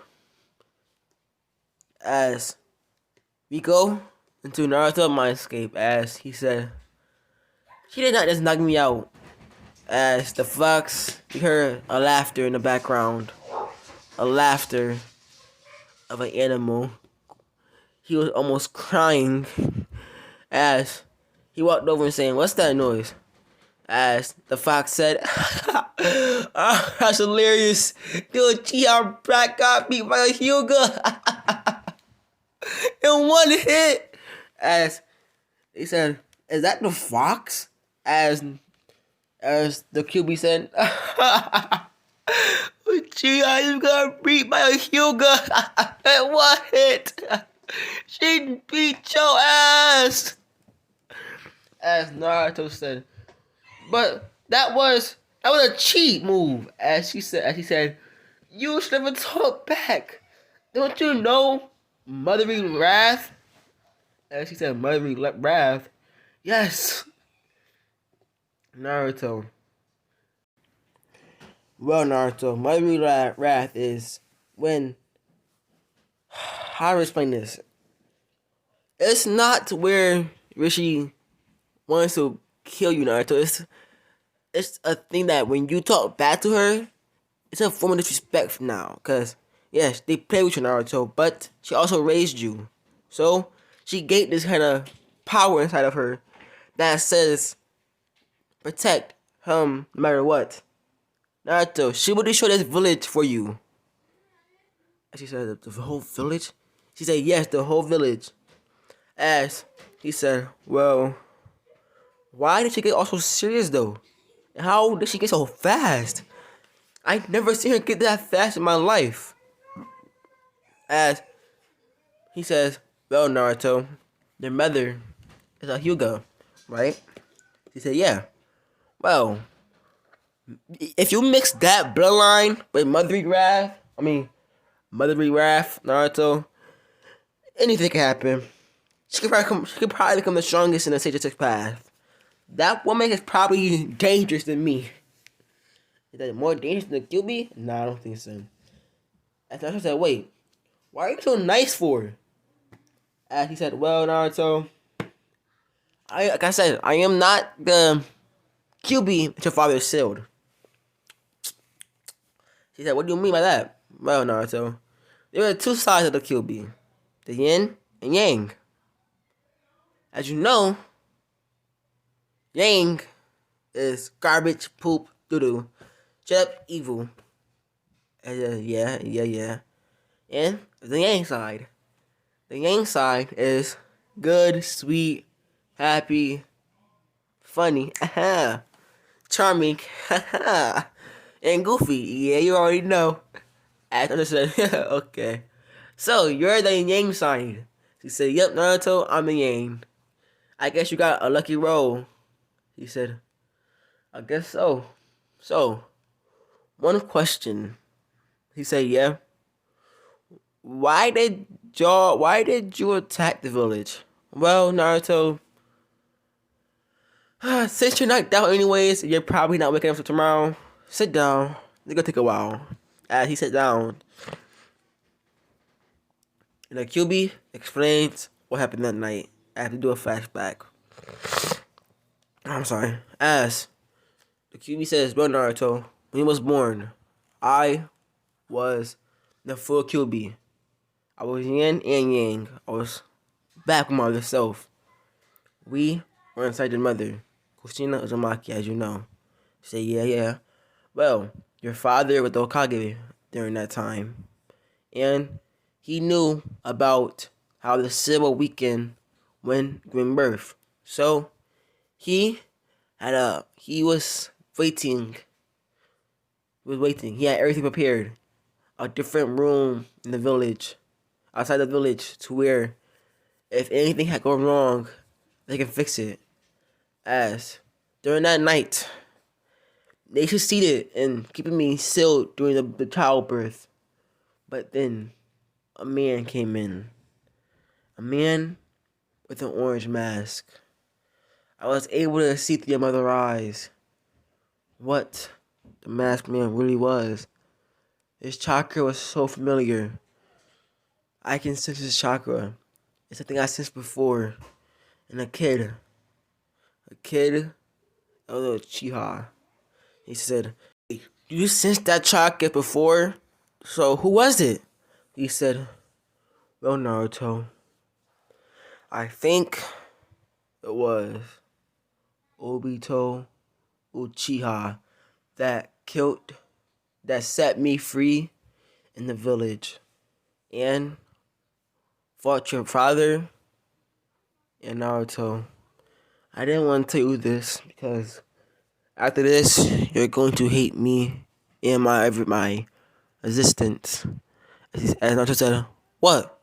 As we go into Naruto mindscape, as he said, she did not just knock me out. As the fox, he heard a laughter in the background. A laughter of an animal. He was almost crying. As he walked over and saying, what's that noise? As the fox said, oh, that's hilarious. The uchiha brat got beat by a Hyuga. In one hit. As he said, is that the fox? As the QB said, Uchiha is gonna beat by a Hyuga. In one hit. She beat your ass. As Naruto said, but that was a cheat move. As he said, you should have talked back. Don't you know Motherly Wrath? As he said, Motherly Wrath. Yes. Naruto. Well, Naruto, Motherly Wrath is when, how to explain this? It's not where Rishi wants to kill you, Naruto. It's a thing that when you talk back to her, it's a form of disrespect now. Because, yes, they play with you, Naruto, but she also raised you. So, she gained this kind of power inside of her that says, protect him no matter what. Naruto, she will destroy this village for you. And she said, the whole village? She said, yes, the whole village. As he said, well, Why did she get all so serious though? How did she get so fast? I never seen her get that fast in my life. As he says, well, Naruto, their mother is a Hyuga, right? He said, yeah. Well, if you mix that bloodline with Motherly Wrath, Naruto, anything can happen. She could probably become the strongest in the Sage 6 path. That woman is probably dangerous than me. Is that more dangerous than QB? Nah, I don't think so. And Naruto said, wait, why are you so nice for? As he said, well, Naruto, like I said, I am not the QB that your father sealed. She said, what do you mean by that? Well, Naruto, there are two sides of the QB. The yin and yang. As you know, yang is garbage, poop, doo-doo. Straight up evil. Yeah. And the yang side. The yang side is good, sweet, happy, funny, charming, and goofy. Yeah, you already know. As I said, okay. So, you're the yang side. She said, yep, Naruto, I'm the yang. I guess you got a lucky roll. He said, I guess so. So, one question. He said, yeah. Why did you attack the village? Well, Naruto, since you're knocked out anyways, you're probably not waking up till tomorrow. Sit down. It's gonna take a while. As he sat down, and the QB explains what happened that night. I have to do a flashback. I'm sorry. As the QB says, well, Naruto, when he was born, I was the full QB. I was yin and yang. I was back with my other self. We were inside your mother, Kushina Uzumaki, as you know. Say, yeah. Well, your father was the Hokage during that time. And he knew about how the civil weakened when giving birth. So, he was waiting. He had everything prepared. A different room in the village, outside the village, to where if anything had gone wrong, they can fix it. As during that night, they succeeded in keeping me sealed during the childbirth. But then a man came in. A man with an orange mask. I was able to see through your mother's eyes what the masked man really was. His chakra was so familiar. I can sense his chakra. It's something I sensed before. And a kid, a little uchiha. He said, hey, you sensed that chakra before? So who was it? He said, well, Naruto, I think it was Obito Uchiha that set me free in the village and fought your father and Naruto. I didn't want to tell you this because after this, you're going to hate me and my existence. As Naruto said, what?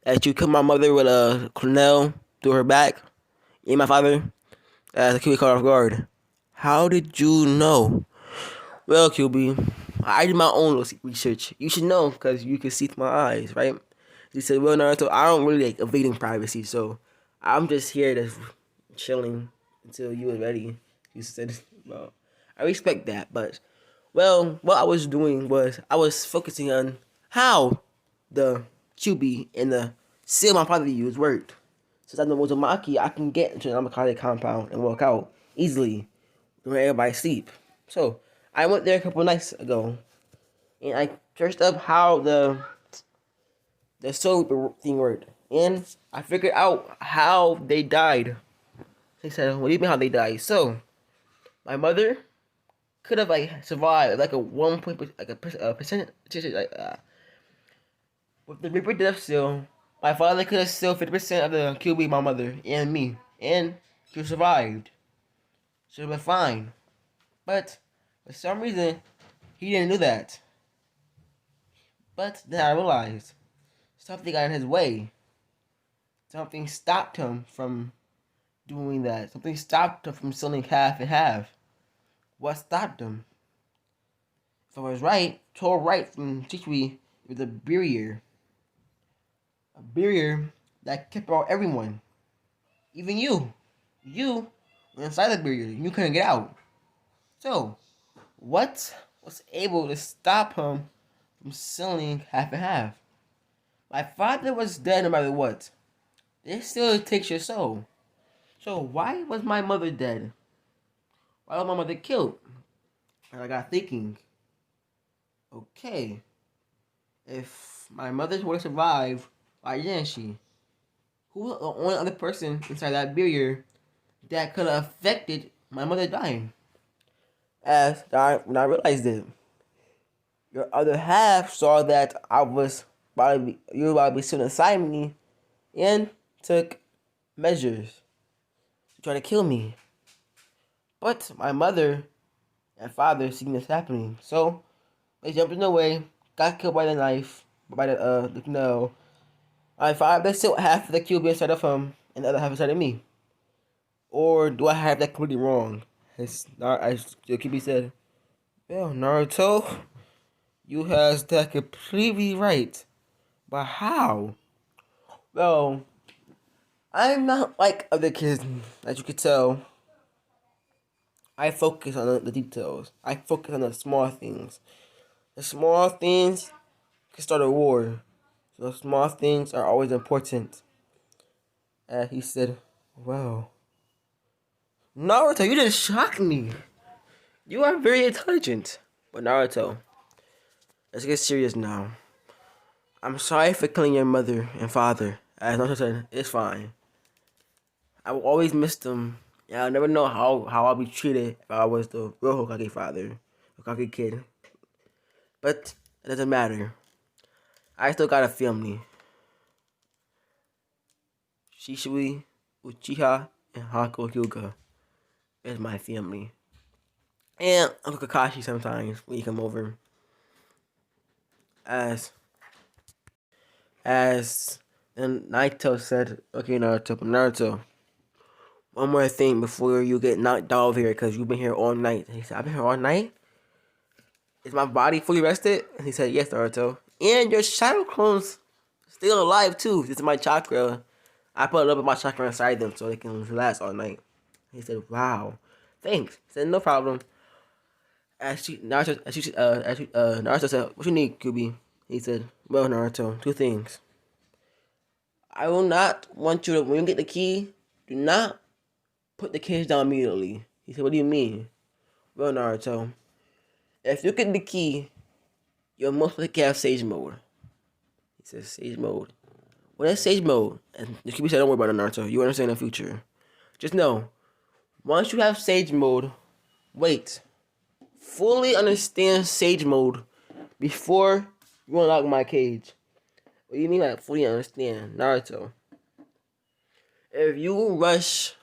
That you killed my mother with a Cornell through her back? And my father? As the QB caught off guard. How did you know? Well, QB, I did my own research. You should know because you can see through my eyes, right? He said, well, Naruto, I don't really like evading privacy, so I'm just here to chilling until you was ready. He said, well, I respect that, but, well, what I was doing was I was focusing on how the QB and the seal my father used worked. Since I'm the Uzumaki, I can get into an Amakage compound and walk out easily when everybody sleep. So, I went there a couple nights ago, and I searched up how the soul thing worked, and I figured out how they died. They said, what do you mean how they died? So, my mother could have survived like a 1% with the Reaper Death Seal. My father could have sealed 50% of the QB, my mother, and me, and she survived. should have been fine. But for some reason, he didn't do that. But then I realized something got in his way. Something stopped him from doing that. Something stopped him from selling half and half. What stopped him? If I was right, told right from Chichwi, it was a barrier. A barrier that kept out everyone. Even you. You were inside the barrier. You couldn't get out. So, what was able to stop him from selling half and half? My father was dead no matter what. It still takes your soul. So why was my mother dead? Why was my mother killed? And I got thinking, okay, if my mother would have survived, why didn't she? Who was the only other person inside that barrier that could have affected my mother dying? When I realized it, your other half saw that you were about to be soon inside me, and took measures to try to kill me. But my mother and father seen this happening, so they jumped in the way, got killed by the knife, by the nail. My father still half of the cube inside of him, and the other half inside of me. Or do I have that completely wrong? As Kyuubi said, well, Naruto, you has that completely right. But how? Well, I'm not like other kids, as you could tell. I focus on the details. I focus on the small things. The small things can start a war. So small things are always important. And he said, well, Naruto, you just shocked me. You are very intelligent. But Naruto, let's get serious now. I'm sorry for killing your mother and father. As Naruto said, it's fine. I will always miss them. And I'll never know how I'll be treated if I was the real Hokage father, Hokage kid. But it doesn't matter. I still got a family. Shisui, Uchiha, and Hako Hyuga is my family. And Uncle Kakashi sometimes when he come over. As and Naito said, okay, Naruto, one more thing before you get knocked out of here, because you've been here all night. He said, I've been here all night? Is my body fully rested? And he said, yes, Naruto. And your shadow clones still alive too. This is my chakra. I put a little bit of my chakra inside them so they can last all night. He said, wow. Thanks. He said, no problem. Naruto said, what you need, Kyuubi? He said, well, Naruto, two things. I will not want you to, when you get the key, do not put the cage down immediately. He said, what do you mean? Well, Naruto, if you get the key, you'll most likely have Sage Mode. He says, Sage Mode. What is Sage Mode? And the Kyuubi said, don't worry about it, Naruto. You understand in the future. Just know, once you have Sage Mode, wait. Fully understand Sage Mode before you unlock my cage. What do you mean by fully understand, Naruto? If you rush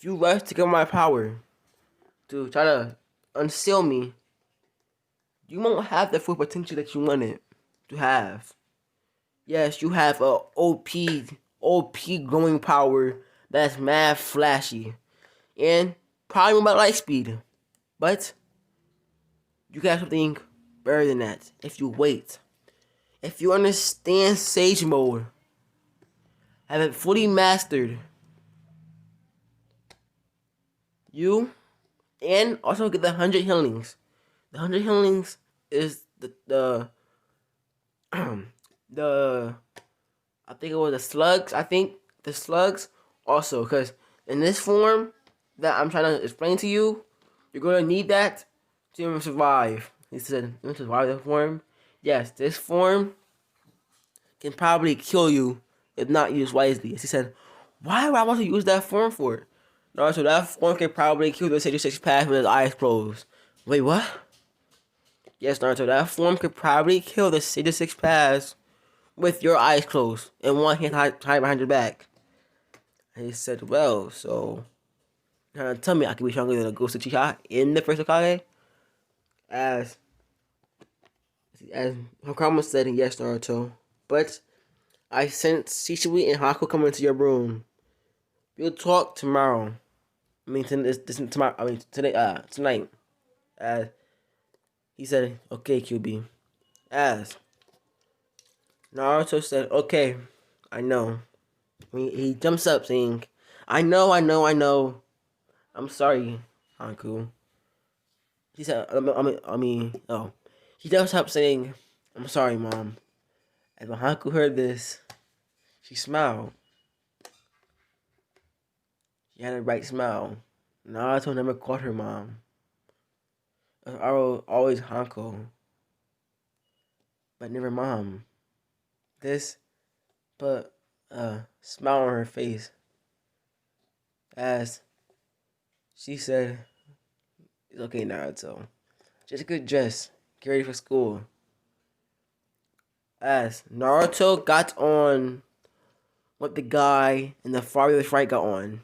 to get my power to try to unseal me, you won't have the full potential that you wanted to have. Yes, you have a OP growing power that's mad flashy and probably about light speed. But you got something better than that if you wait. If you understand Sage Mode, have it fully mastered, you and also get the 100 healings. The 100 healings is the I think it was the slugs. I think the slugs also, because in this form that I'm trying to explain to you, you're gonna need that to survive. He said, "You survive the form." Yes, this form can probably kill you if not used wisely. He said, "Why would I want to use that form for?" No, so that form can probably kill the 66 pass with his eyes closed. Wait, what? Yes, Naruto, that form could probably kill the 66 pass with your eyes closed and one hand tied behind your back. And he said, well, so Tell me I can be stronger than a ghost uchiha in the first Hokage? As as Hakama said, yes, Naruto. But I sense Shishui and Haku coming into your room. We'll talk tomorrow. I mean, tomorrow. I mean, today. Tonight. As he said, okay, QB. As Naruto said, okay, I know. He jumps up saying, I know, I know, I know. I'm sorry, Haku. He said, oh. He jumps up saying, I'm sorry, Mom. And when Haku heard this, she smiled. She had a bright smile. Naruto never called her mom. It was always Hanko, but never mom. This put a smile on her face as she said, it's okay, Naruto. Just a good dress. Get ready for school. As Naruto got on what the guy in the fabulous right got on.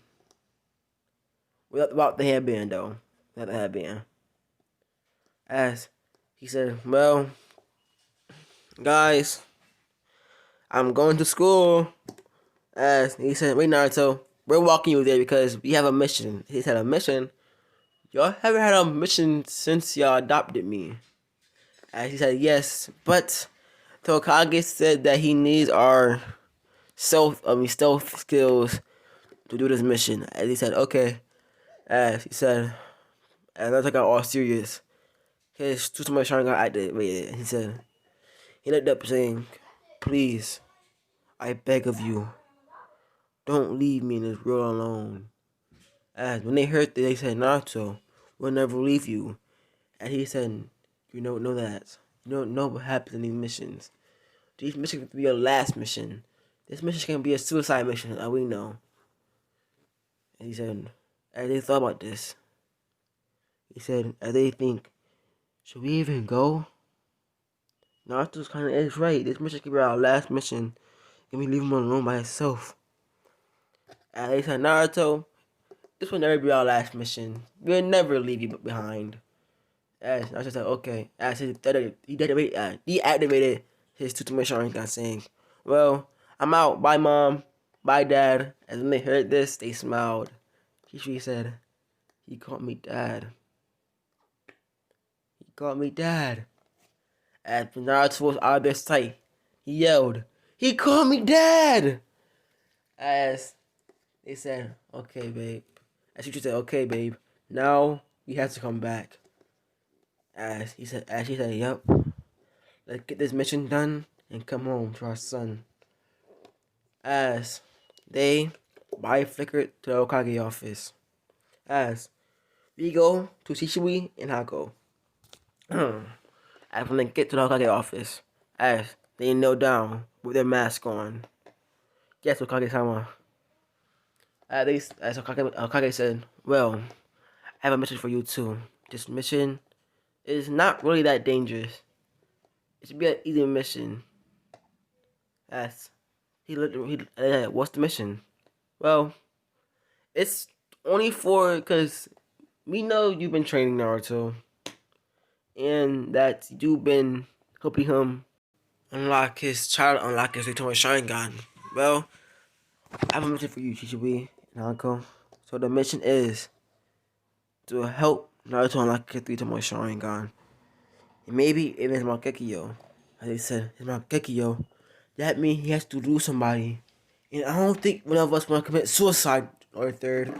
Without the headband, though. Without the headband. As he said, well, guys, I'm going to school. As he said, wait, Naruto, we're walking you there because we have a mission. He said, a mission? Y'all haven't had a mission since y'all adopted me. As he said, yes, but Tokage said that he needs our stealth skills to do this mission. As he said, okay. As he said, and Naruto got all serious. His Tsutomu Sharingan got activated. He said, he looked up saying, please, I beg of you, don't leave me in this world alone. As when they heard that, they said, Naruto, we'll never leave you. And he said, you don't know that. You don't know what happens in these missions. These missions can be your last mission. This mission can be a suicide mission, we know. And he said, as they thought about this, he said, as they think, should we even go? Naruto's kind of is right. This mission can be our last mission. Can we leave him alone by himself? And they said, Naruto, this will never be our last mission. We'll never leave you behind. As Naruto said, okay. As he deactivated his Tsutomu Sharingan, saying, well, I'm out. Bye, Mom. Bye, Dad. And when they heard this, they smiled. Hishui said, he called me Dad. He called me Dad. As Naruto was out of their sight, he yelled, he called me Dad! As they said, okay, babe. As Hishui said, okay, babe. Now we have to come back. As she said, yep. Let's get this mission done and come home to our son. As they flickered to the Hokage office. As we go to Shishui and Hako. As when they get to the Hokage office, as they kneel down with their mask on. Yes, Hokage-sama. As Hokage said, well, I have a mission for you too. This mission is not really that dangerous. It should be an easy mission. As what's the mission? Well, it's only because we know you've been training Naruto, and that you've been helping him unlock his Tsutomu Sharingan. Well, I have a mission for you, Shishui and Hanako. So the mission is to help Naruto unlock his Tsutomu Sharingan. And maybe it is Mangekyo. As they said, it's Mangekyo. That means he has to lose somebody. And I don't think one of us want to commit suicide or third.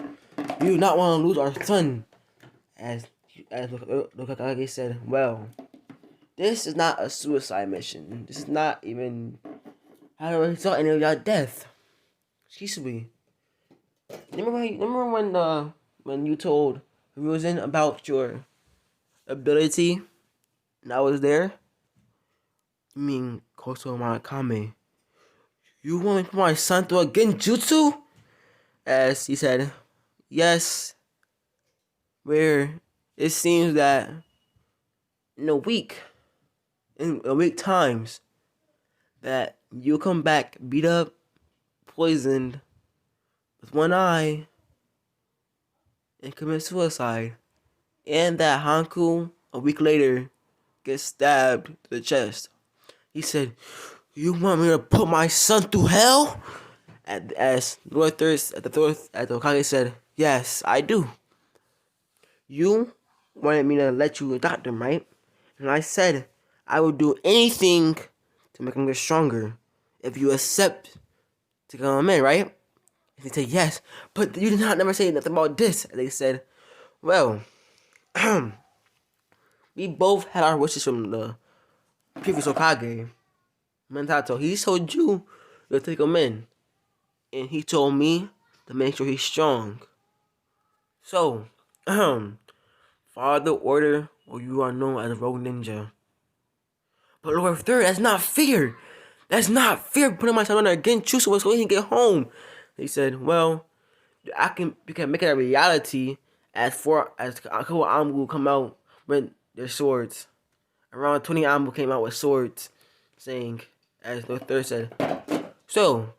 We do not want to lose our son. As Hokage said, well, this is not a suicide mission. This is not even how to result in your death. Excuse me. Remember when you told Ryuzen about your ability and I was there? You mean Koso Marakame? You want me to put my son through a genjutsu? As he said, yes. Where it seems that in a week times, that you'll come back beat up, poisoned, with one eye, and commit suicide. And that Hanku, a week later, gets stabbed to the chest. He said, "You want me to put my son through hell?" As Lord Thirst at the Hokage said, "Yes, I do. You wanted me to let you adopt him, right? And I said I would do anything to make him get stronger if you accept to become a man, right?" And he said, "Yes, but you did not never say nothing about this." And they said, "Well, we both had our wishes from the previous Hokage, Mentato. He told you to take him in, and he told me to make sure he's strong. So, follow the order, or you are known as a rogue ninja." But Lord Third, that's not fair. That's not fair. Putting my son on there again, choosing what's going to get home. He said, "Well, we can make it a reality as a couple of Amu will come out with their swords. Around 20 Amu came out with swords, saying, as Lord Third said, so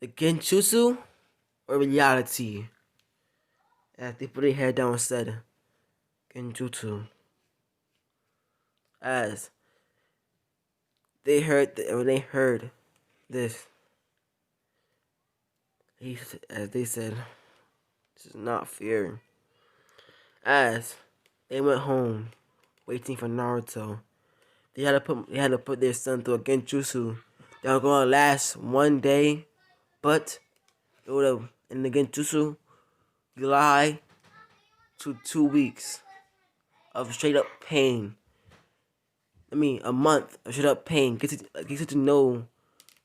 the Genjutsu or reality?" As they put their head down and said, "Genjutsu." As when they heard this, as they said, "This is not fair." As they went home, waiting for Naruto, they had to put their son through a Genjutsu that was gonna last one day, but it would have in the Genjutsu lie to 2 weeks of straight up pain. A month of straight up pain. Gets to know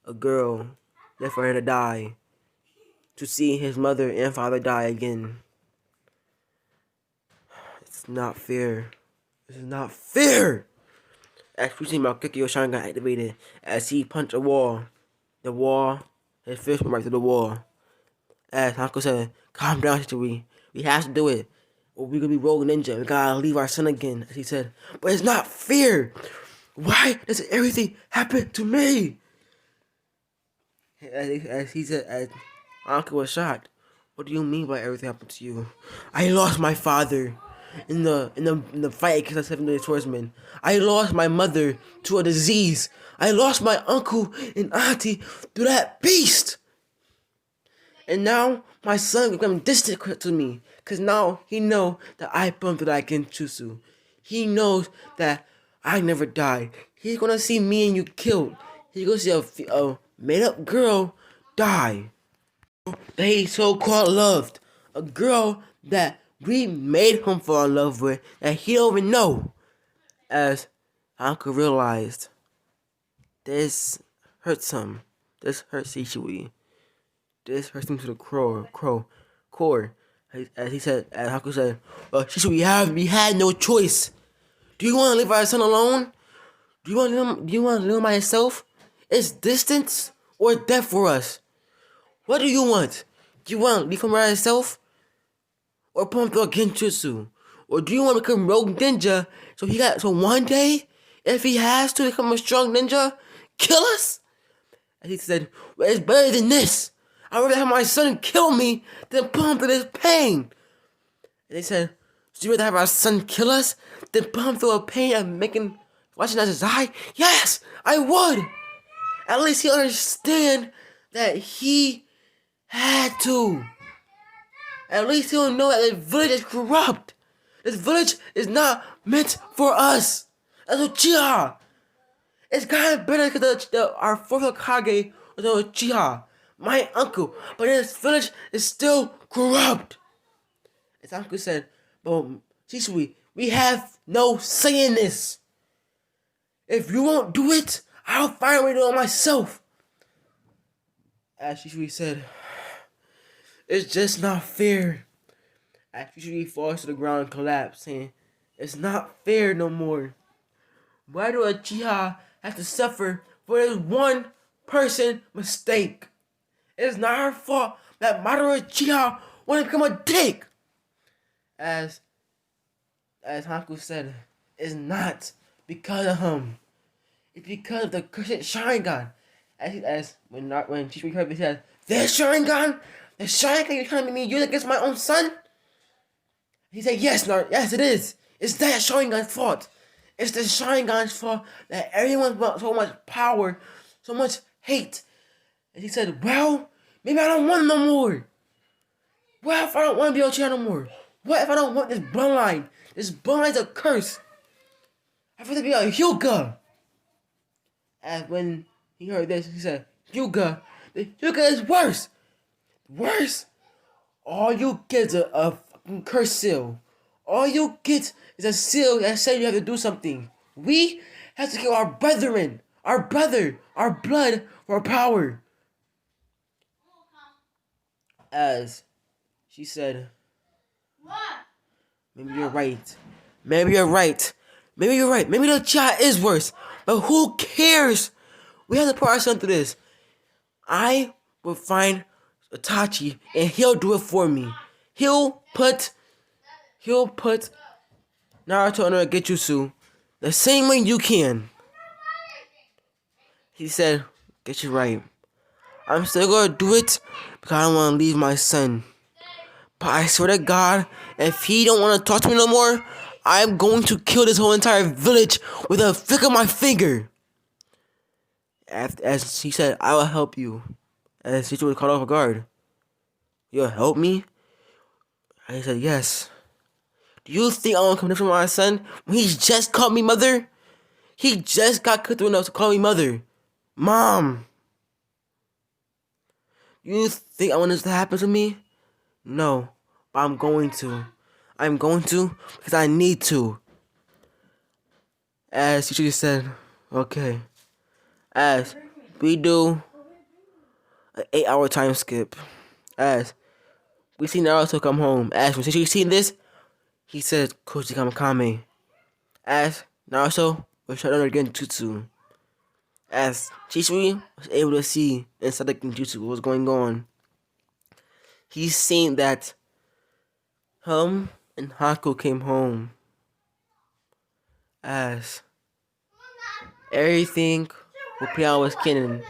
a girl left for her to die, to see his mother and father die again. It's not fair. This is not fair. As we see Kikyo Sharingan activated, as he punched a wall. The wall, his fist went right through the wall. As Hanko said, "Calm down, Shichiri. We have to do it, or we're gonna be rogue ninja. We gotta leave our son again." As he said, "But it's not fair. Why does everything happen to me?" As he said, as Hanko was shocked. "What do you mean by everything happened to you?" "I lost my father in the fight against the 7 swordsmen. I lost my mother to a disease. I lost my uncle and auntie to that beast. And now my son become distant to me, cause now he know that I bumped through that Genjutsu. He knows that I never died. He's gonna see me and you killed. He's gonna see a made up girl die that he so-called loved. A girl that we made him fall in love with that he don't even know." As Hanko realized, this hurts him. This hurts Ishui. This hurts him to the core. As Hanko said, "Well, Shishui, we had no choice. Do you want to leave our son alone? Do you want to live by yourself? It's distance or death for us. What do you want? Do you want to leave him by yourself? Or put him through a Genjutsu? Or do you want to become rogue ninja so one day, if he has to become a strong ninja, kill us?" And he said, "Well, it's better than this. I'd rather have my son kill me than put him through this pain." And they said, "So you'd rather have our son kill us than put him through a pain of watching us die?" "Yes, I would. At least he'll understand that he had to. At least he'll know that this village is corrupt. This village is not meant for us as uchiha. It's gotten better because our fourth Hokage was an uchiha, my uncle. But this village is still corrupt." His uncle said, "But Shisui, we have no say in this. If you won't do it, I'll find a way to do it myself." As Shisui said, "It's just not fair." As Shisui falls to the ground and collapses, saying, "It's not fair no more. Why do a Uchiha have to suffer for this one person mistake? It's not her fault that Madara Uchiha want to become a dick." As Hanku said, "It's not because of him. It's because of the cursed Sharingan." As when Shisui heard, he said, "The Sharingan you're trying to make me use against my own son? He said, yes, yes, it is. It's that Sharingan's fault. It's the Sharingan's fault that everyone's got so much power, so much hate. And he said, well, maybe I don't want no more. What if I don't want to be Uchiha no more? What if I don't want this bloodline? This bloodline's a curse. I want to be a Hyuga. And when he heard this, he said, Hyuga. The Hyuga is worse. Worse. All you get is a fucking curse seal. All you get is a seal that says you have to do something. We have to kill our brethren, our brother, our blood for power. As she said, maybe you're right. Maybe you're right. Maybe you're right. Maybe the chat is worse. But who cares? We have to put ourselves through this. I will find Itachi and he'll do it for me. He'll put Naruto under a Getjutsu the same way you can. He said, get you right. I'm still gonna do it because I don't wanna leave my son. But I swear to God, if he don't wanna talk to me no more, I'm going to kill this whole entire village with a flick of my finger. As he said, I will help you. As Teacher was caught off guard. You'll help me? I said, yes. Do you think I want to come from my son when he just called me mother? He just got cooked enough to call me mother. Mom. You think I want this to happen to me? No, but I'm going to. I'm going to because I need to. As teacher said, okay. As we do an 8-hour time skip. As we see Naruto come home. As when teacher seen this, he said, Koji Kamakame. As Naruto was shut under Genjutsu. As Chisui was able to see inside the Genjutsu what was going on. He's seen that Hum and Haku came home. As everything will play out with canon.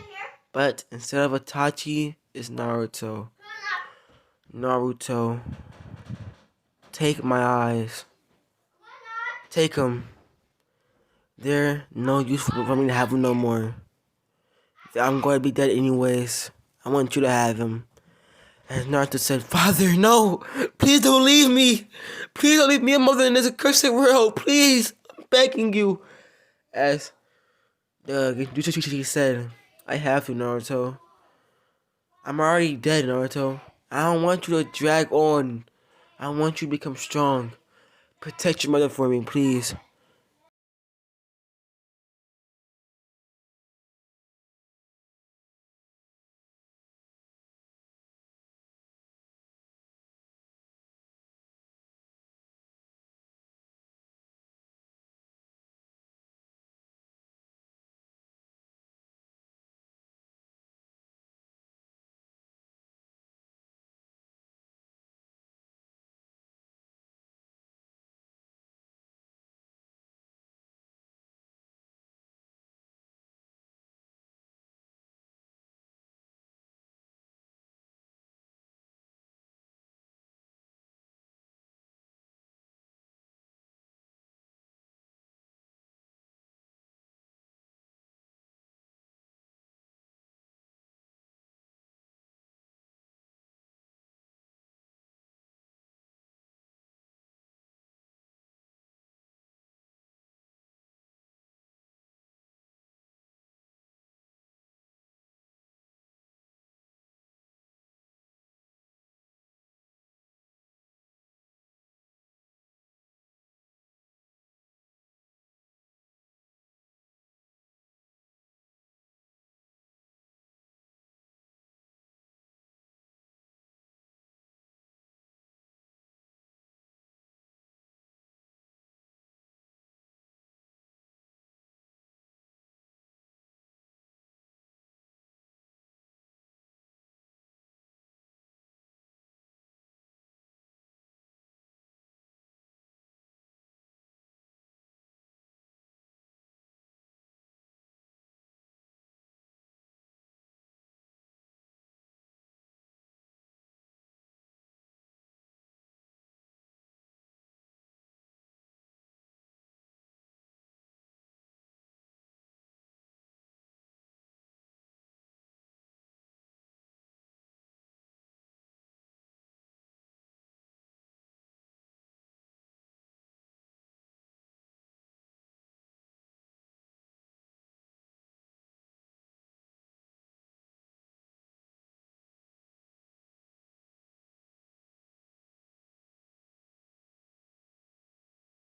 But instead of Itachi, it's Naruto. Naruto, take my eyes. Take them. They're no use for me to have them no more. I'm going to be dead anyways. I want you to have him. And Naruto said, Father, no! Please don't leave me! Please don't leave me and mother in this accursed world! Please! I'm begging you! As the Jutsu said, I have to, Naruto. I'm already dead, Naruto. I don't want you to drag on. I want you to become strong. Protect your mother for me, please.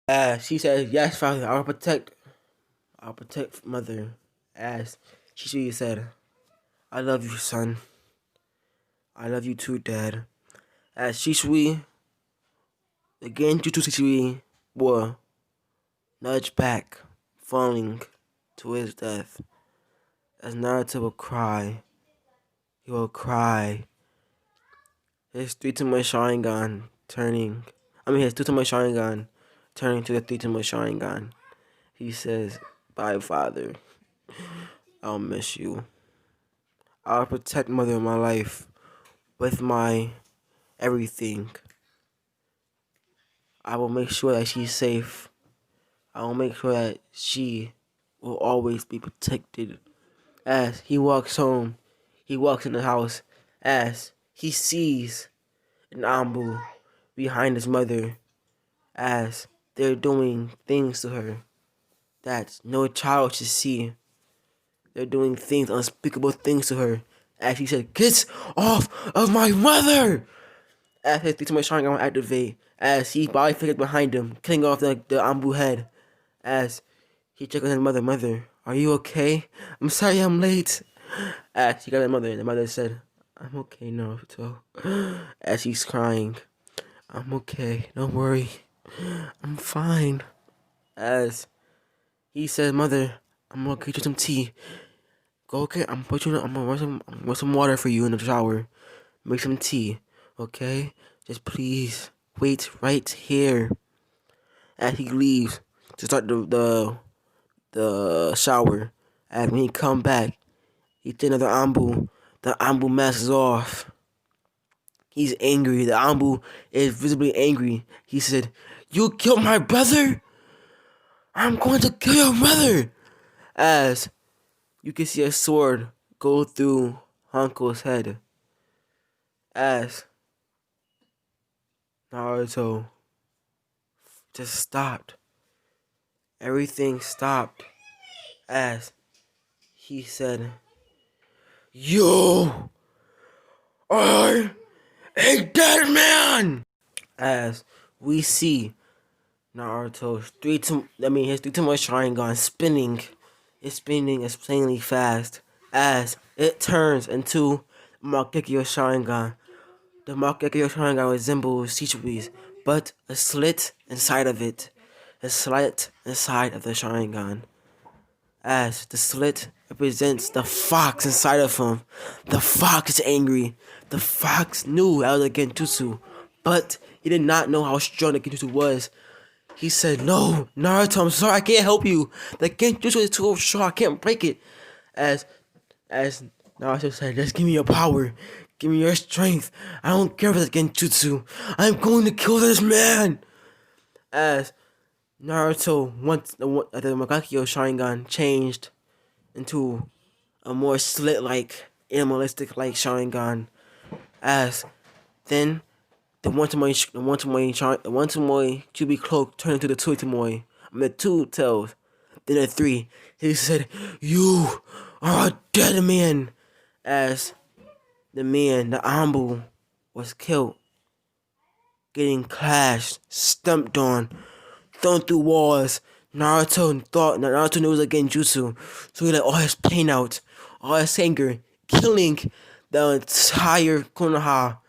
She said, "Yes, Father, I'll protect Mother." As she said, "I love you, son. I love you too, Dad." As Shishui, again, Jutsu Shishui will nudge back, falling to his death. As Naruto will cry, he will cry. His three-toed Sharingan his two-toed Sharingan turning to the three-toed Sharingan. He says, "Bye, Father. I'll miss you. I'll protect Mother in my life with my everything. I will make sure that she's safe. I will make sure that she will always be protected." As he walks home, he walks in the house, as he sees an Ambu behind his mother, as they're doing things to her that no child should see. They're doing things, unspeakable things to her. As he said, "Get off of my mother!" As his three Sharingan will activate, as he body figures behind him, killing off the Ambu head. As he checked on his mother, "Mother, are you okay? I'm sorry I'm late." As he got his mother, and the mother said, "I'm okay, Naruto." As he's crying, "I'm okay, don't worry. I'm fine." As he said, "Mother, I'm gonna get you some tea. Go get. I'm gonna run some water for you in the shower. Make some tea, okay? Just please wait right here." As he leaves to start the shower, and when he come back, he sees another Ambu. The Ambu mask is off. He's angry. The Ambu is visibly angry. He said, "You killed my brother? I'm going to kill your mother." As you can see a sword go through Hanko's head. As Naruto just stopped. Everything stopped. As he said, "You are a dead man." As we see Naruto's his three-toed Sharingan spinning. It's spinning extremely fast as it turns into Mangekyo Sharingan. The Mangekyo Sharingan resembles Shishui's, but a slit inside of it. A slit inside of the Sharingan. As the slit represents the fox inside of him. The fox is angry. The fox knew I was a Genjutsu, but he did not know how strong the Genjutsu was. He said, "No, Naruto, I'm sorry, I can't help you. The Genjutsu is too strong, I can't break it." As Naruto said, "Just give me your power. Give me your strength. I don't care about the Genjutsu. I'm going to kill this man." As Naruto, once the Mangekyo Sharingan changed into a more slit-like, animalistic-like Sharingan. As then the one Tomoe Kyuubi cloak turned into the two Tomoe. The two tails. Then the three. He said, "You are a dead man." As the Ambu, was killed, getting clashed, stumped on, thrown through walls. Naruto knew it was a Genjutsu, so he let all his pain out, all his anger, killing the entire Konoha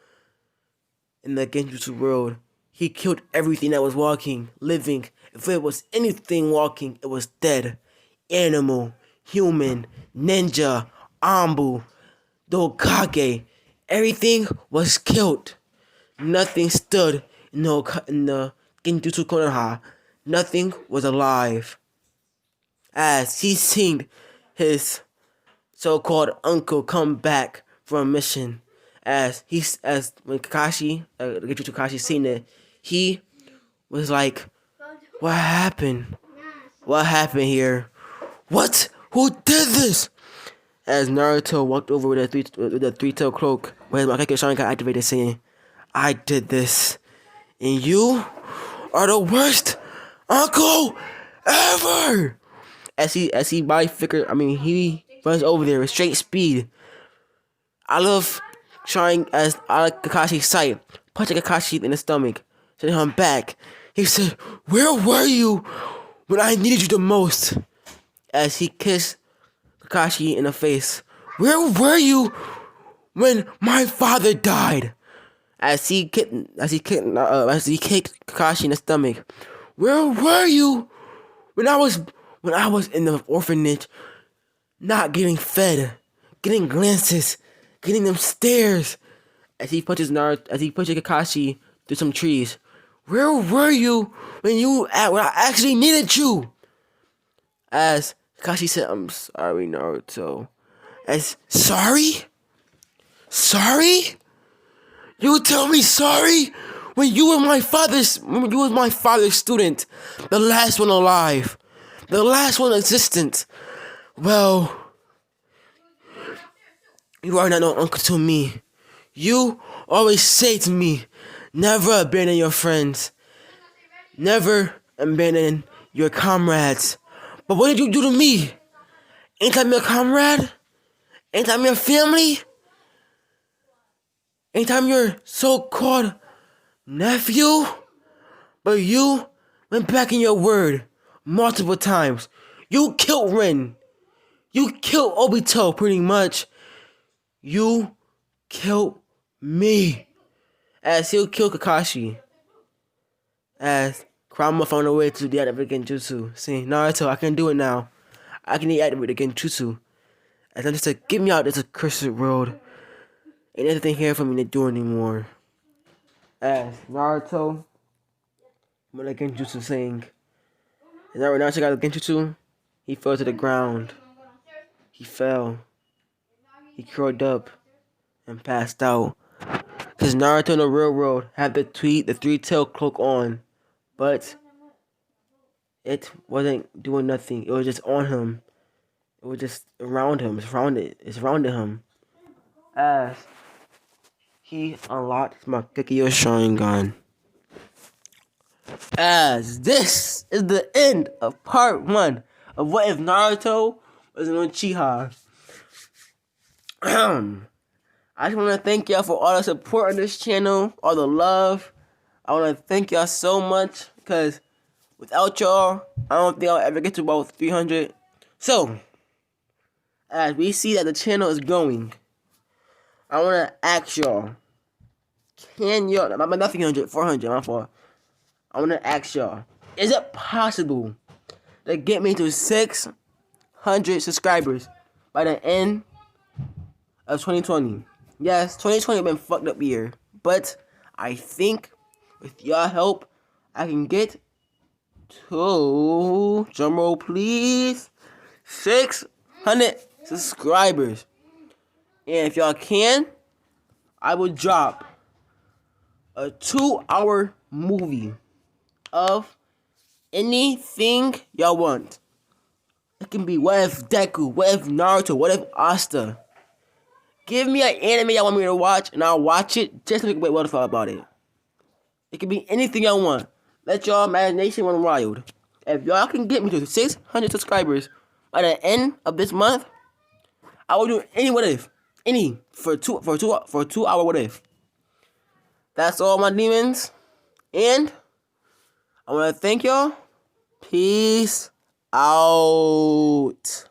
in the Genjutsu world. He killed everything that was walking, living. If it was anything walking, it was dead. Animal, human, ninja, Ambu, Dokage, everything was killed. Nothing stood in the Genjutsu Konoha. Nothing was alive. As he seen his so-called uncle come back from a mission, as when Genjutsu Kakashi seen it, he was like, "What happened? What happened here? What? Who did this?" As Naruto walked over with the three-tailed cloak, where his Mangekyo Sharingan got activated, saying, "I did this, and you are the worst uncle ever." He he runs over there with straight speed. I love trying as I like Kakashi's sight, punching Kakashi in the stomach, sending him back. He said, "Where were you when I needed you the most?" As he kissed Kakashi in the face. "Where were you when my father died?" As he kicked Kakashi in the stomach. "Where were you when I was in the orphanage, not getting fed, getting glances, getting them stares?" As he pushes Kakashi through some trees. "Where were you when I actually needed you?" As Kakashi said, "I'm sorry, Naruto." As sorry? Sorry? You tell me sorry? When you were my father's student, the last one alive, the last one existent. Well, you are not no uncle to me. You always say to me, never abandon your friends. Never abandon your comrades. But what did you do to me? Ain't I your comrade? Ain't I your family? Ain't I your so-called nephew? But you went back in your word multiple times. You killed Rin. You killed Obito pretty much. You killed me. As he'll kill Kakashi. As Kurama found a way to deactivate Genjutsu. See, Naruto, I can do it now. I can deactivate the Genjutsu. As I'm just like, get me out, there's a cursed world. Ain't anything here for me to do anymore. As Naruto, with the Genjutsu saying, and Naruto got the Genjutsu, he fell to the ground. He fell. He curled up and passed out. Cause Naruto in the real world had the three-tailed cloak on, but it wasn't doing nothing. It was just on him. It was just around him. It's surrounded him. As he unlocked my Gekyo Sharingan. As this is the end of part 1 of What If Naruto Was an Uchiha. I just want to thank y'all for all the support on this channel, all the love. I want to thank y'all so much, because without y'all, I don't think I'll ever get to about 300. So, as we see that the channel is growing, I want to ask y'all, can y'all, not 300, 400, my fault. I want to ask y'all, is it possible to get me to 600 subscribers by the end of 2020? Yes, 2020 been fucked up year, but I think with y'all help, I can get to, drumroll please, 600 subscribers. And if y'all can, I will drop a 2-hour movie of anything y'all want. It can be what if Deku, what if Naruto, what if Asta. Give me an anime y'all want me to watch, and I'll watch it just to make a waterfall about it. It can be anything y'all want. Let y'all imagination run wild. If y'all can get me to 600 subscribers by the end of this month, I will do any what if, any for a 2-hour what if. That's all, my demons, and I want to thank y'all. Peace out.